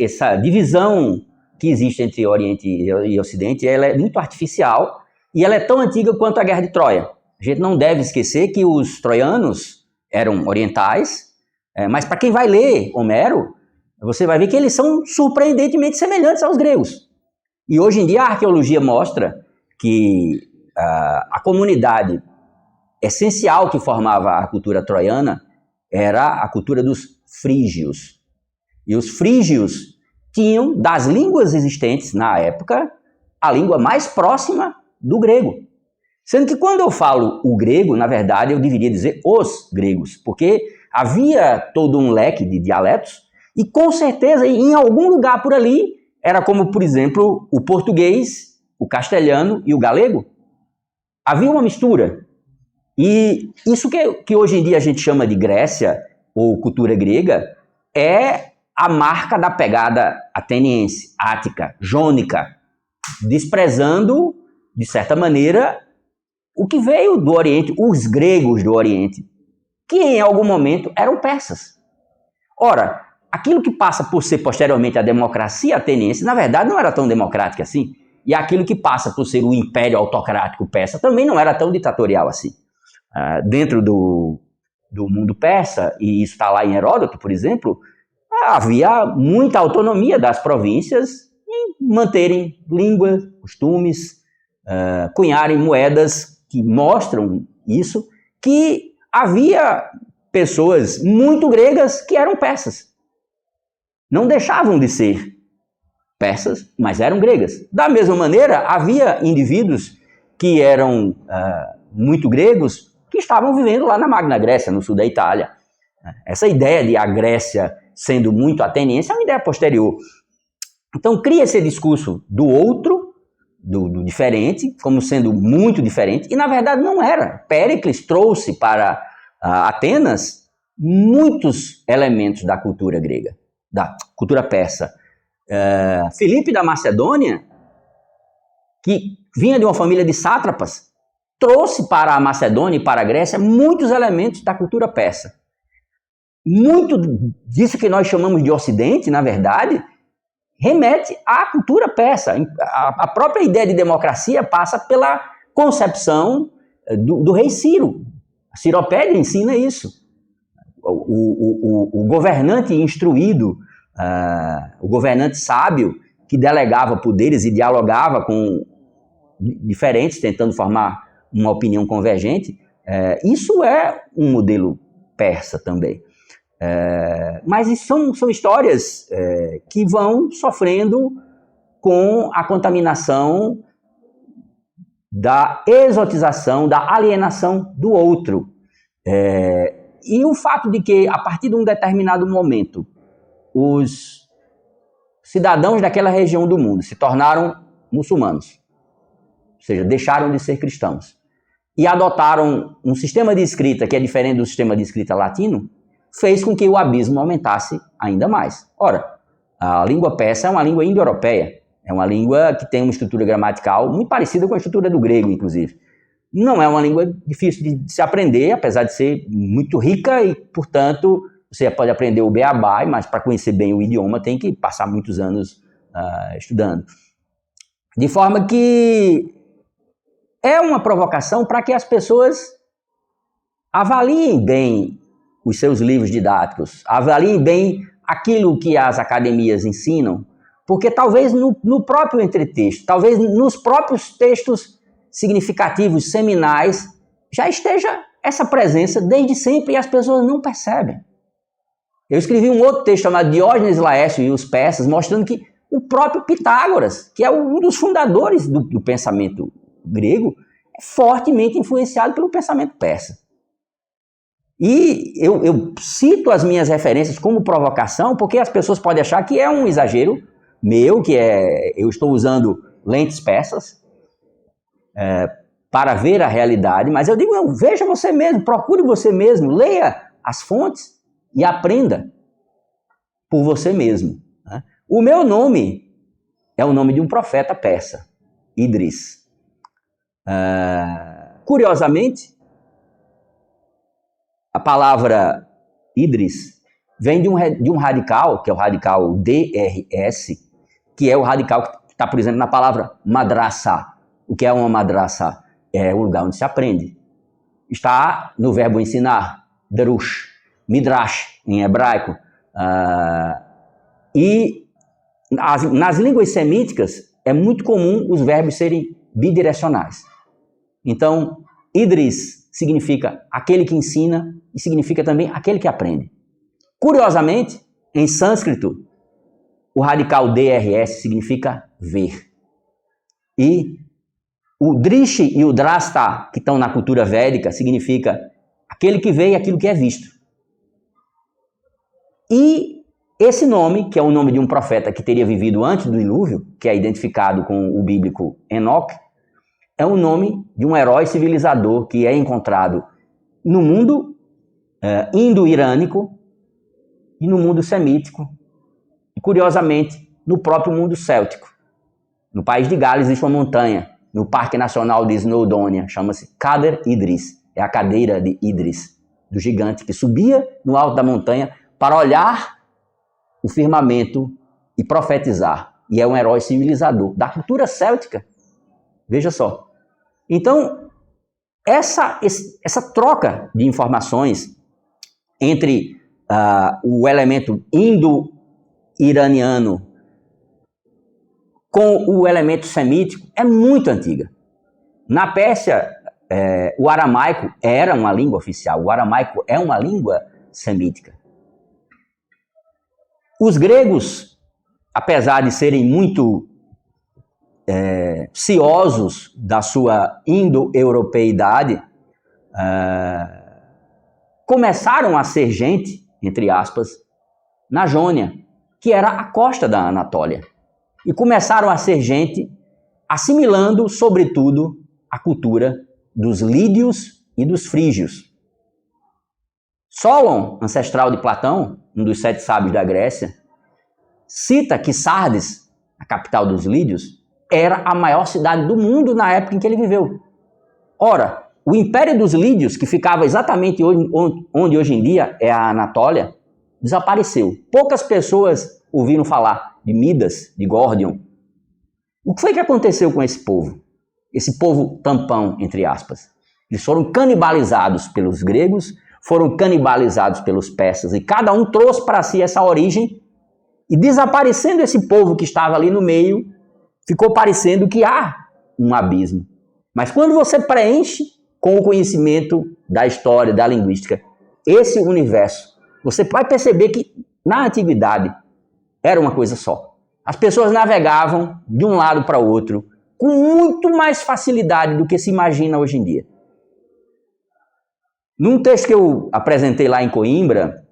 Essa divisão que existe entre Oriente e Ocidente, ela é muito artificial, e ela é tão antiga quanto a Guerra de Troia. A gente não deve esquecer que os troianos eram orientais, mas para quem vai ler Homero, você vai ver que eles são surpreendentemente semelhantes aos gregos. E hoje em dia a arqueologia mostra que a comunidade essencial que formava a cultura troiana era a cultura dos frígios. E os frígios tinham, das línguas existentes na época, a língua mais próxima do grego. Sendo que quando eu falo o grego, na verdade eu deveria dizer os gregos, porque havia todo um leque de dialetos, e com certeza em algum lugar por ali era como, por exemplo, o português, o castelhano e o galego. Havia uma mistura. E isso que hoje em dia a gente chama de Grécia ou cultura grega é a marca da pegada ateniense, ática, jônica, desprezando, de certa maneira, o que veio do Oriente, os gregos do Oriente, que em algum momento eram persas. Ora, aquilo que passa por ser posteriormente a democracia ateniense, na verdade não era tão democrática assim, e aquilo que passa por ser o império autocrático persa também não era tão ditatorial assim. Dentro do mundo persa, e isso está lá em Heródoto, por exemplo, havia muita autonomia das províncias em manterem língua, costumes, cunharem moedas que mostram isso, que havia pessoas muito gregas que eram persas. Não deixavam de ser persas, mas eram gregas. Da mesma maneira, havia indivíduos que eram muito gregos que estavam vivendo lá na Magna Grécia, no sul da Itália. Essa ideia de a Grécia sendo muito ateniense é uma ideia posterior. Então cria esse discurso do outro, do diferente, como sendo muito diferente, e na verdade não era. Péricles trouxe para Atenas muitos elementos da cultura grega, da cultura persa. Filipe da Macedônia, que vinha de uma família de sátrapas, trouxe para a Macedônia e para a Grécia muitos elementos da cultura persa. Muito disso que nós chamamos de Ocidente, na verdade, remete à cultura persa. A própria ideia de democracia passa pela concepção do rei Ciro. A Ciropédia ensina isso. O governante instruído, o governante sábio, que delegava poderes e dialogava com diferentes, tentando formar uma opinião convergente, isso é um modelo persa também. Mas são histórias que vão sofrendo com a contaminação da exotização, da alienação do outro. E o fato de que, a partir de um determinado momento, os cidadãos daquela região do mundo se tornaram muçulmanos, ou seja, deixaram de ser cristãos, e adotaram um sistema de escrita que é diferente do sistema de escrita latino, fez com que o abismo aumentasse ainda mais. Ora, a língua persa é uma língua indo-europeia, é uma língua que tem uma estrutura gramatical muito parecida com a estrutura do grego, inclusive. Não é uma língua difícil de se aprender, apesar de ser muito rica e, portanto, você pode aprender o beabá, mas para conhecer bem o idioma tem que passar muitos anos estudando. De forma que é uma provocação para que as pessoas avaliem bem os seus livros didáticos, avaliem bem aquilo que as academias ensinam, porque talvez no próprio entretexto, talvez nos próprios textos significativos, seminais, já esteja essa presença desde sempre e as pessoas não percebem. Eu escrevi um outro texto chamado Diógenes Laércio e os Persas, mostrando que o próprio Pitágoras, que é um dos fundadores do pensamento grego, é fortemente influenciado pelo pensamento persa. E eu cito as minhas referências como provocação, porque as pessoas podem achar que é um exagero meu, eu estou usando lentes persas para ver a realidade, mas eu digo, veja você mesmo, procure você mesmo, leia as fontes e aprenda por você mesmo. Né? O meu nome é o nome de um profeta persa, Idris. Curiosamente, a palavra Idris vem de um radical, que é o radical DRS, que é o radical que está, por exemplo, na palavra madrasa. O que é uma madrasa? É o lugar onde se aprende. Está no verbo ensinar, darush, midrash, em hebraico. E nas línguas semíticas é muito comum os verbos serem bidirecionais. Então, Idris significa aquele que ensina e significa também aquele que aprende. Curiosamente, em sânscrito, o radical DRS significa ver. E o Drishi e o Drasta, que estão na cultura védica, significa aquele que vê e aquilo que é visto. E esse nome, que é o nome de um profeta que teria vivido antes do dilúvio, que é identificado com o bíblico Enoque, é o nome de um herói civilizador que é encontrado no mundo indo-irânico e no mundo semítico. E, curiosamente, no próprio mundo céltico. No país de Gales existe uma montanha, no Parque Nacional de Snowdonia, chama-se Cader Idris. É a cadeira de Idris, do gigante que subia no alto da montanha para olhar o firmamento e profetizar. E é um herói civilizador da cultura céltica. Veja só. Então, essa troca de informações entre o elemento indo-iraniano com o elemento semítico é muito antiga. Na Pérsia, o aramaico era uma língua oficial, o aramaico é uma língua semítica. Os gregos, apesar de serem muito ciosos da sua indo-europeidade, começaram a ser gente, entre aspas, na Jônia, que era a costa da Anatólia. E começaram a ser gente assimilando, sobretudo, a cultura dos lídios e dos frígios. Solon, ancestral de Platão, um dos 7 sábios da Grécia, cita que Sardes, a capital dos lídios, era a maior cidade do mundo na época em que ele viveu. Ora, o Império dos Lídios, que ficava exatamente onde hoje em dia é a Anatólia, desapareceu. Poucas pessoas ouviram falar de Midas, de Górdion. O que foi que aconteceu com esse povo? Esse povo tampão, entre aspas. Eles foram canibalizados pelos gregos, foram canibalizados pelos persas, e cada um trouxe para si essa origem, e desaparecendo esse povo que estava ali no meio, ficou parecendo que há um abismo. Mas quando você preenche com o conhecimento da história, da linguística, esse universo, você vai perceber que na antiguidade era uma coisa só. As pessoas navegavam de um lado para o outro com muito mais facilidade do que se imagina hoje em dia. Num texto que eu apresentei lá em Coimbra,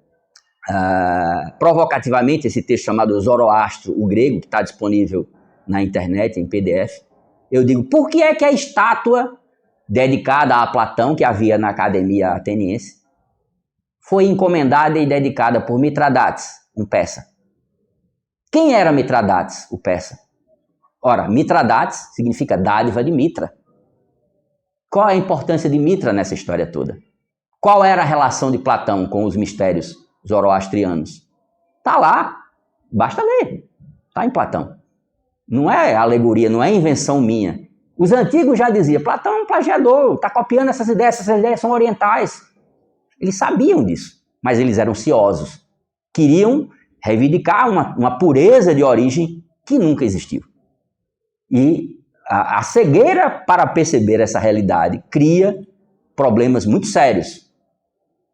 provocativamente, esse texto chamado Zoroastro, o grego, que está disponível na internet, em PDF, eu digo, por que é que a estátua dedicada a Platão, que havia na Academia Ateniense, foi encomendada e dedicada por Mitradates, um persa? Quem era Mitradates, o persa? Ora, Mitradates significa dádiva de Mitra. Qual é a importância de Mitra nessa história toda? Qual era a relação de Platão com os mistérios zoroastrianos? Está lá, basta ler, está em Platão. Não é alegoria, não é invenção minha. Os antigos já diziam, Platão é um plagiador, está copiando essas ideias são orientais. Eles sabiam disso, mas eles eram ciosos. Queriam reivindicar uma pureza de origem que nunca existiu. E a cegueira para perceber essa realidade cria problemas muito sérios.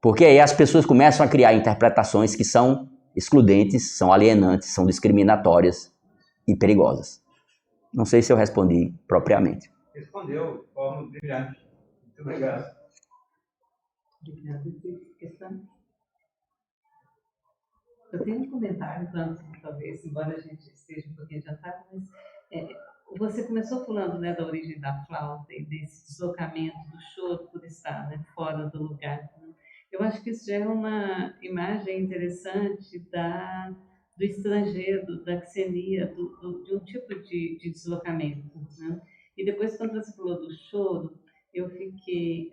Porque aí as pessoas começam a criar interpretações que são excludentes, são alienantes, são discriminatórias e perigosas. Não sei se eu respondi propriamente. Respondeu de forma brilhante. Muito obrigado. Obrigada. Questão? Eu tenho um comentário, talvez, embora a gente esteja um pouquinho adiantado, mas você começou falando, né, da origem da flauta e desse deslocamento do choro por estar, né, fora do lugar. Né? Eu acho que isso já é uma imagem interessante do estrangeiro, da xenia, de um tipo de deslocamento. Né? E depois, quando você falou do choro, eu fiquei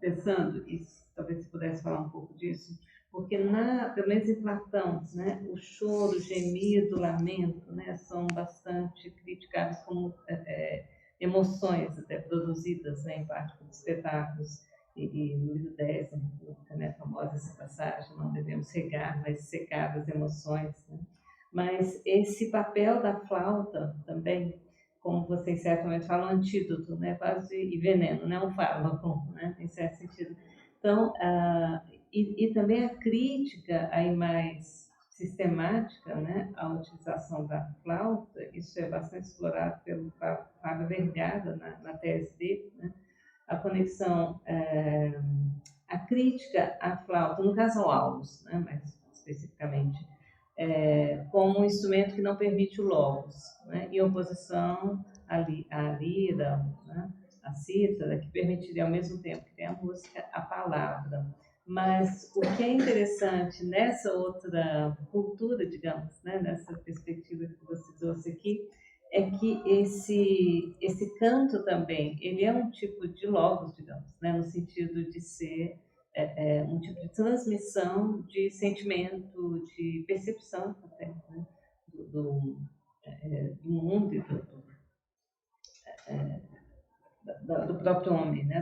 pensando, e talvez você pudesse falar um pouco disso, porque, pelo menos em Platão, né, o choro, o gemido, o lamento, né, são bastante criticados como emoções até produzidas, né, em parte por espetáculos. E no livro 10, né, famosa essa passagem, não devemos regar, mas secar as emoções. Né? Mas esse papel da flauta também, como vocês certamente falam, antídoto, né, quase e veneno, né, um fármaco, né, em certo sentido. Então, e também a crítica aí mais sistemática, né, à utilização da flauta, isso é bastante explorado pelo Fábio Vergara na tese dele, né, a conexão, a crítica à flauta, no caso ao aulos, né, mais especificamente, como um instrumento que não permite o logos, né, em oposição à lira, né, à cítara, que permitiria ao mesmo tempo que tem a música, a palavra. Mas o que é interessante nessa outra cultura, digamos, né, nessa perspectiva que você trouxe aqui, é que esse canto também, ele é um tipo de logos, digamos, né, no sentido de ser um tipo de transmissão de sentimento, de percepção até, né, do mundo e do próprio homem, né,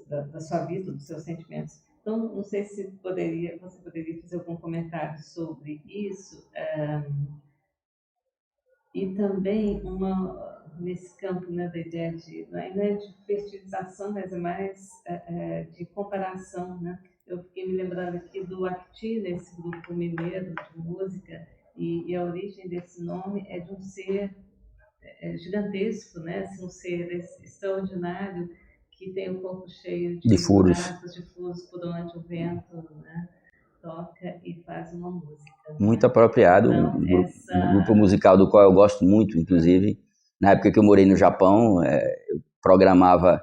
da sua vida, dos seus sentimentos. Então, não sei se você poderia fazer algum comentário sobre isso. E também nesse campo, né, da ideia não é de fertilização, mas é mais de comparação, né? Eu fiquei me lembrando aqui do Acti, esse grupo mineiro de música, e a origem desse nome é de um ser gigantesco, né? Assim, um ser extraordinário que tem um corpo cheio De furos. buracos, de furos por onde o vento, né, toca e faz uma música. Muito apropriado, Então, um grupo musical do qual eu gosto muito, inclusive. Na época que eu morei no Japão, eu programava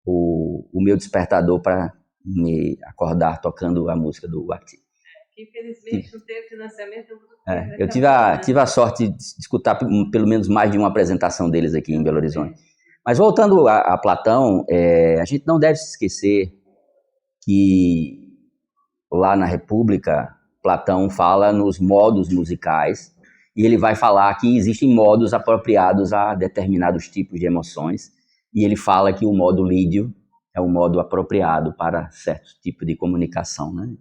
o meu despertador para me acordar tocando a música do Acti. Que infelizmente não teve financiamento. Eu tive a sorte de escutar pelo menos mais de uma apresentação deles aqui em Belo Horizonte. Mas voltando a Platão, a gente não deve se esquecer que lá na República, Platão fala nos modos musicais e ele vai falar que existem modos apropriados a determinados tipos de emoções e ele fala que o modo lídio é o modo apropriado para certo tipo de comunicação, né?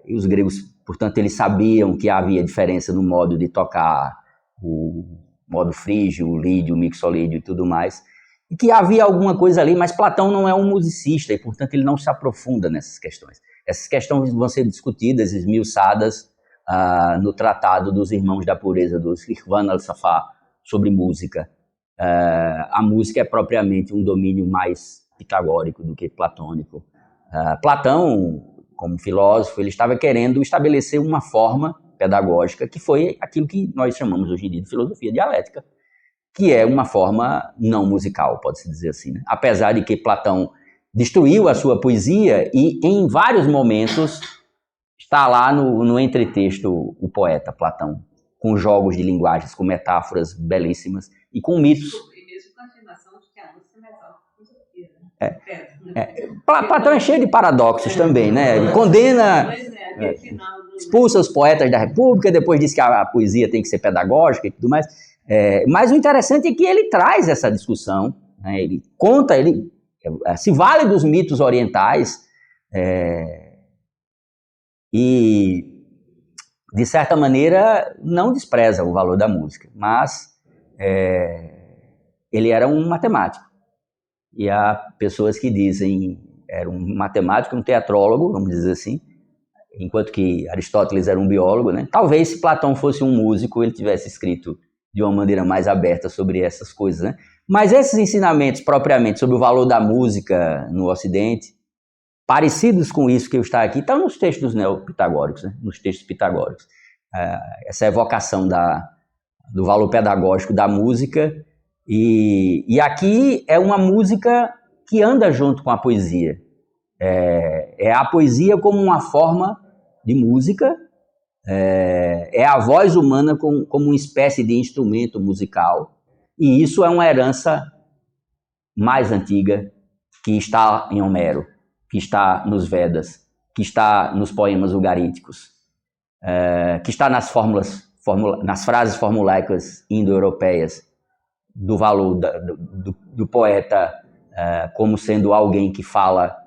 E os gregos, portanto, eles sabiam que havia diferença no modo de tocar o modo frígio, o lídio, o mixolídio e tudo mais, e que havia alguma coisa ali, mas Platão não é um musicista e, portanto, ele não se aprofunda nessas questões. Essas questões vão ser discutidas, esmiuçadas no Tratado dos Irmãos da Pureza, dos Ikhwan al-Safa, sobre música. A música é propriamente um domínio mais pitagórico do que platônico. Platão, como filósofo, ele estava querendo estabelecer uma forma pedagógica que foi aquilo que nós chamamos hoje em dia de filosofia dialética, que é uma forma não musical, pode-se dizer assim, né? Apesar de que Platão destruiu a sua poesia e, em vários momentos, está lá no entretexto o poeta Platão, com jogos de linguagens, com metáforas belíssimas e com mitos. E mesmo com a afirmação de que a música é mais alta que a filosofia, né? Platão é cheio de paradoxos também, né? Ele condena, expulsa os poetas da República, depois diz que a poesia tem que ser pedagógica e tudo mais. Mas o interessante é que ele traz essa discussão, né? Ele conta, ele se vale dos mitos orientais e, de certa maneira, não despreza o valor da música, mas ele era um matemático. E há pessoas que dizem era um matemático, um teatrólogo, vamos dizer assim, enquanto que Aristóteles era um biólogo, né? Talvez se Platão fosse um músico, ele tivesse escrito de uma maneira mais aberta sobre essas coisas, né? Mas esses ensinamentos propriamente sobre o valor da música no Ocidente, parecidos com isso que eu estou aqui, estão nos textos neopitagóricos, né? Nos textos pitagóricos. Essa evocação do valor pedagógico da música, e aqui é uma música que anda junto com a poesia. É a poesia como uma forma de música, é a voz humana como uma espécie de instrumento musical, e isso é uma herança mais antiga que está em Homero, que está nos Vedas, que está nos poemas ugaríticos, que está nas frases formulaicas indo-europeias, do valor do poeta como sendo alguém que fala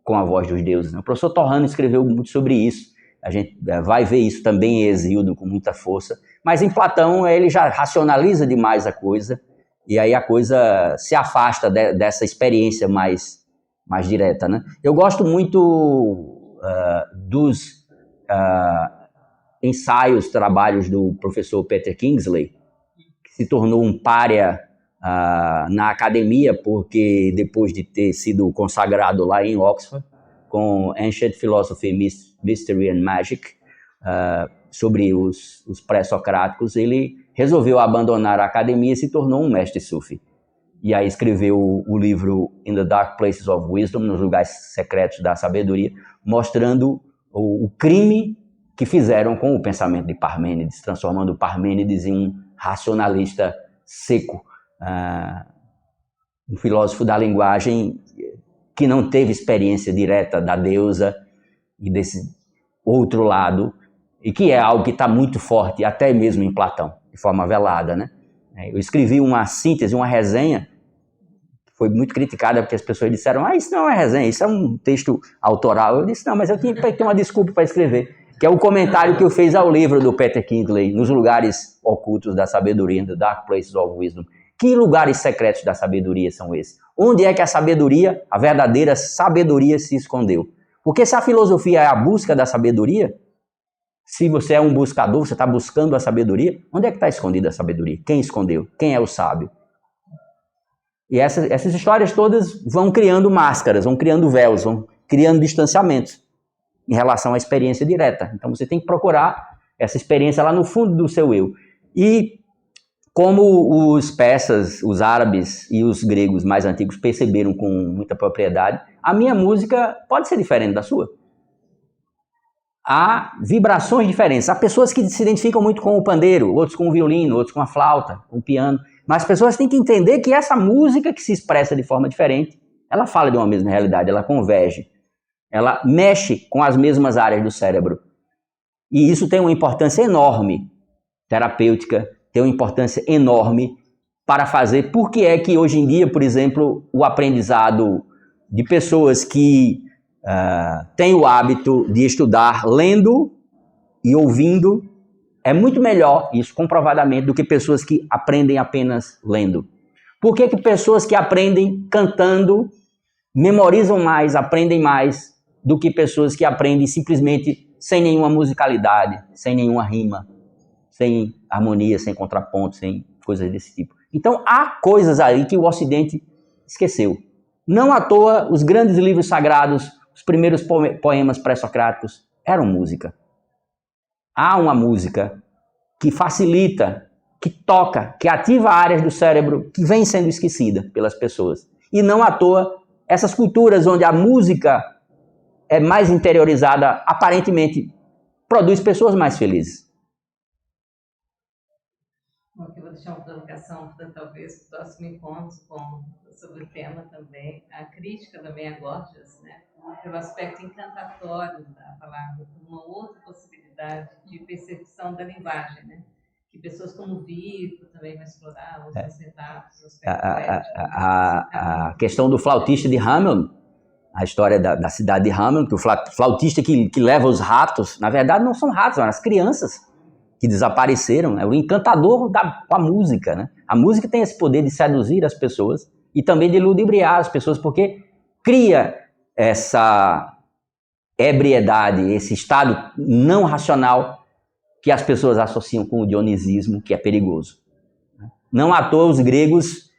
com a voz dos deuses. O professor Torrano escreveu muito sobre isso, a gente vai ver isso também em Hesíodo com muita força, mas em Platão ele já racionaliza demais a coisa, e aí a coisa se afasta dessa experiência mais direta, né? Eu gosto muito dos ensaios, trabalhos do professor Peter Kingsley, que se tornou um pária na academia, porque depois de ter sido consagrado lá em Oxford, com Ancient Philosophy, Mystery and Magic, sobre os pré-socráticos, ele resolveu abandonar a academia e se tornou um mestre sufi. E aí escreveu o livro In the Dark Places of Wisdom, nos lugares secretos da sabedoria, mostrando o crime que fizeram com o pensamento de Parmênides, transformando Parmênides em um racionalista seco, um filósofo da linguagem que não teve experiência direta da deusa e desse outro lado, e que é algo que está muito forte, até mesmo em Platão, de forma velada, né? Eu escrevi uma síntese, uma resenha, foi muito criticada porque as pessoas disseram, isso não é resenha, isso é um texto autoral. Eu disse, não, mas eu tinha que ter uma desculpa para escrever. que é o comentário que eu fiz ao livro do Peter Kingsley, Nos Lugares Ocultos da Sabedoria, The Dark Places of Wisdom. Que lugares secretos da sabedoria são esses? Onde é que a sabedoria, a verdadeira sabedoria, se escondeu? Porque se a filosofia é a busca da sabedoria, se você é um buscador, você está buscando a sabedoria, onde é que está escondida a sabedoria? Quem escondeu? Quem é o sábio? E essas histórias todas vão criando máscaras, vão criando véus, vão criando distanciamentos em relação à experiência direta. Então você tem que procurar essa experiência lá no fundo do seu eu. E como os persas, os árabes e os gregos mais antigos perceberam com muita propriedade, a minha música pode ser diferente da sua. Há vibrações diferentes. Há pessoas que se identificam muito com o pandeiro, outros com o violino, outros com a flauta, com o piano. Mas as pessoas têm que entender que essa música que se expressa de forma diferente, ela fala de uma mesma realidade, ela converge. Ela mexe com as mesmas áreas do cérebro. E isso tem uma importância enorme, terapêutica, tem uma importância enorme para fazer. Por que é que hoje em dia, por exemplo, o aprendizado de pessoas que têm o hábito de estudar lendo e ouvindo é muito melhor, isso comprovadamente, do que pessoas que aprendem apenas lendo? Por que pessoas que aprendem cantando memorizam mais, aprendem mais, do que pessoas que aprendem simplesmente sem nenhuma musicalidade, sem nenhuma rima, sem harmonia, sem contraponto, sem coisas desse tipo? Então há coisas aí que o Ocidente esqueceu. Não à toa os grandes livros sagrados, os primeiros poemas pré-socráticos eram música. Há uma música que facilita, que toca, que ativa áreas do cérebro que vem sendo esquecida pelas pessoas. E não à toa, essas culturas onde a música é mais interiorizada, aparentemente, produz pessoas mais felizes. Bom, aqui eu vou deixar uma provocação para talvez o próximo encontro sobre o tema também, a crítica também a Gorgias, né? Pelo aspecto encantatório da palavra, uma outra possibilidade de percepção da linguagem, né? Que pessoas como Vico também vão explorar os aspectos poéticos. A questão do flautista de Hamelin, a história da cidade de Hamelin, que o flautista que leva os ratos, na verdade não são ratos, são as crianças que desapareceram, é o encantador com a música, né? A música tem esse poder de seduzir as pessoas e também de ludibriar as pessoas, porque cria essa ebriedade, esse estado não racional que as pessoas associam com o dionisismo, que é perigoso. Não à toa os gregos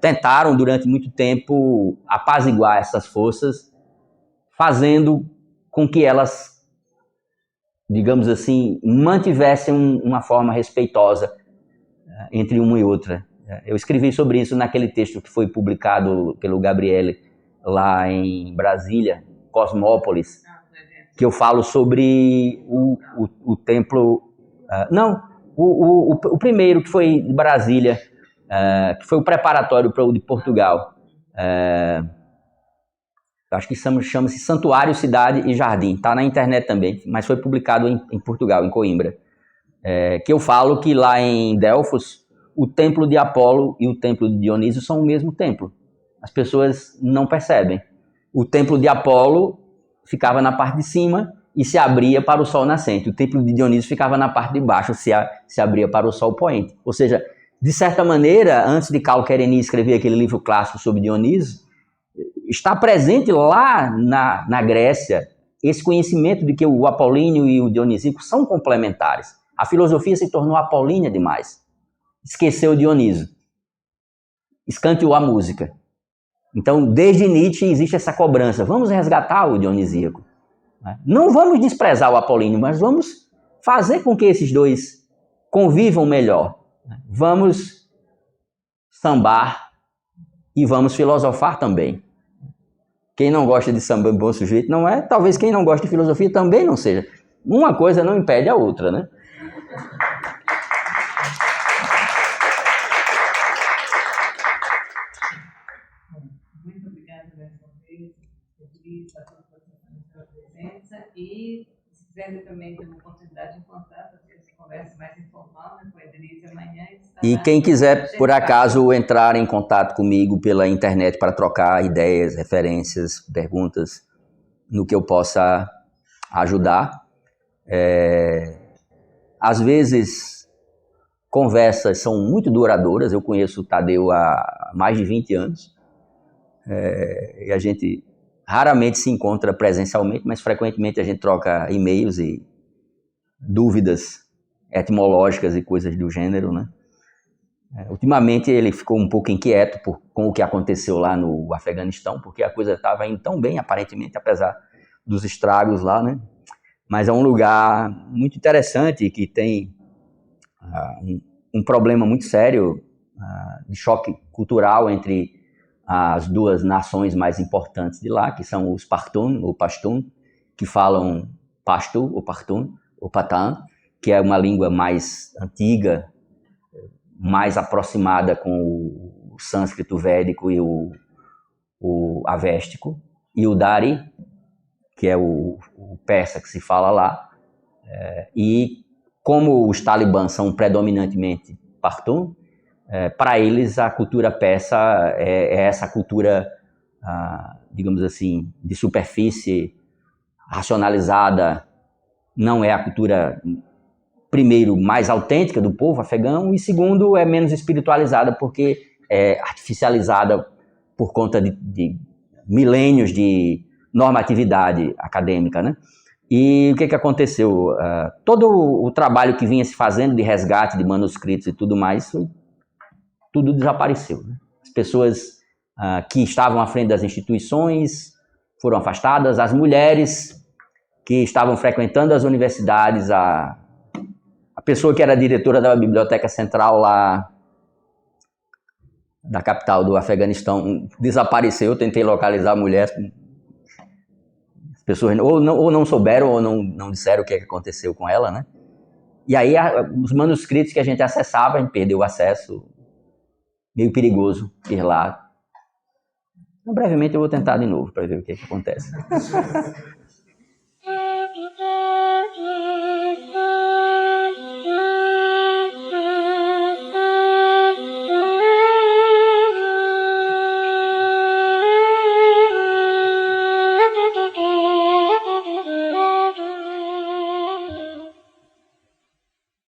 tentaram durante muito tempo apaziguar essas forças, fazendo com que elas, digamos assim, mantivessem uma forma respeitosa entre uma e outra. Eu escrevi sobre isso naquele texto que foi publicado pelo Gabriele lá em Brasília, Cosmópolis, que eu falo sobre o templo... o primeiro, que foi de Brasília, que foi o preparatório para o de Portugal. Acho que chama-se Santuário, Cidade e Jardim. Está na internet também, mas foi publicado em Portugal, em Coimbra. Que eu falo que lá em Delfos, o templo de Apolo e o templo de Dionísio são o mesmo templo. As pessoas não percebem. O templo de Apolo ficava na parte de cima e se abria para o sol nascente. O templo de Dionísio ficava na parte de baixo, se abria para o sol poente. Ou seja, de certa maneira, antes de Karl Kerényi escrever aquele livro clássico sobre Dionísio, está presente lá na Grécia esse conhecimento de que o apolíneo e o dionisíaco são complementares. A filosofia se tornou apolínea demais. Esqueceu o Dionísio. Escanteou a música. Então, desde Nietzsche existe essa cobrança. Vamos resgatar o dionisíaco. Não vamos desprezar o apolíneo, mas vamos fazer com que esses dois convivam melhor. Vamos sambar e vamos filosofar também. Quem não gosta de samba bom sujeito não é, talvez quem não gosta de filosofia também não seja. Uma coisa não impede a outra, né? Muito obrigada mais uma vez, Rodrigo, a todos pela presença. E se quiserem também ter uma oportunidade de encontrar, para ter essa conversa mais informal, né, com a Denise amanhã. E quem quiser, por acaso, entrar em contato comigo pela internet para trocar ideias, referências, perguntas, no que eu possa ajudar. Às vezes, conversas são muito duradouras. Eu conheço o Tadeu há mais de 20 anos. E a gente raramente se encontra presencialmente, mas frequentemente a gente troca e-mails e dúvidas etimológicas e coisas do gênero, né? Ultimamente ele ficou um pouco inquieto com o que aconteceu lá no Afeganistão, porque a coisa estava indo tão bem, aparentemente, apesar dos estragos lá, né? Mas é um lugar muito interessante que tem um problema muito sério de choque cultural entre as duas nações mais importantes de lá, que são os Pashtun, ou Pashtun, que falam Pashto, ou Pashtun, ou Patan, que é uma língua mais antiga, mais aproximada com o sânscrito védico e o avéstico, e o Dari, que é o persa que se fala lá. E como os talibãs são predominantemente Pashtun, para eles a cultura persa é essa cultura, digamos assim, de superfície, racionalizada. Não é a cultura, primeiro, mais autêntica do povo afegão, e segundo, é menos espiritualizada porque é artificializada por conta de milênios de normatividade acadêmica, né? E o que aconteceu? Todo o trabalho que vinha se fazendo de resgate de manuscritos e tudo mais, tudo desapareceu, né? As pessoas que estavam à frente das instituições foram afastadas, as mulheres que estavam frequentando as universidades, a pessoa que era diretora da biblioteca central lá da capital do Afeganistão desapareceu. Eu tentei localizar a mulher, as pessoas ou não souberam ou não disseram o que aconteceu com ela, né? E aí os manuscritos que a gente acessava, a gente perdeu o acesso, meio perigoso ir lá. Então, brevemente eu vou tentar de novo para ver o que acontece.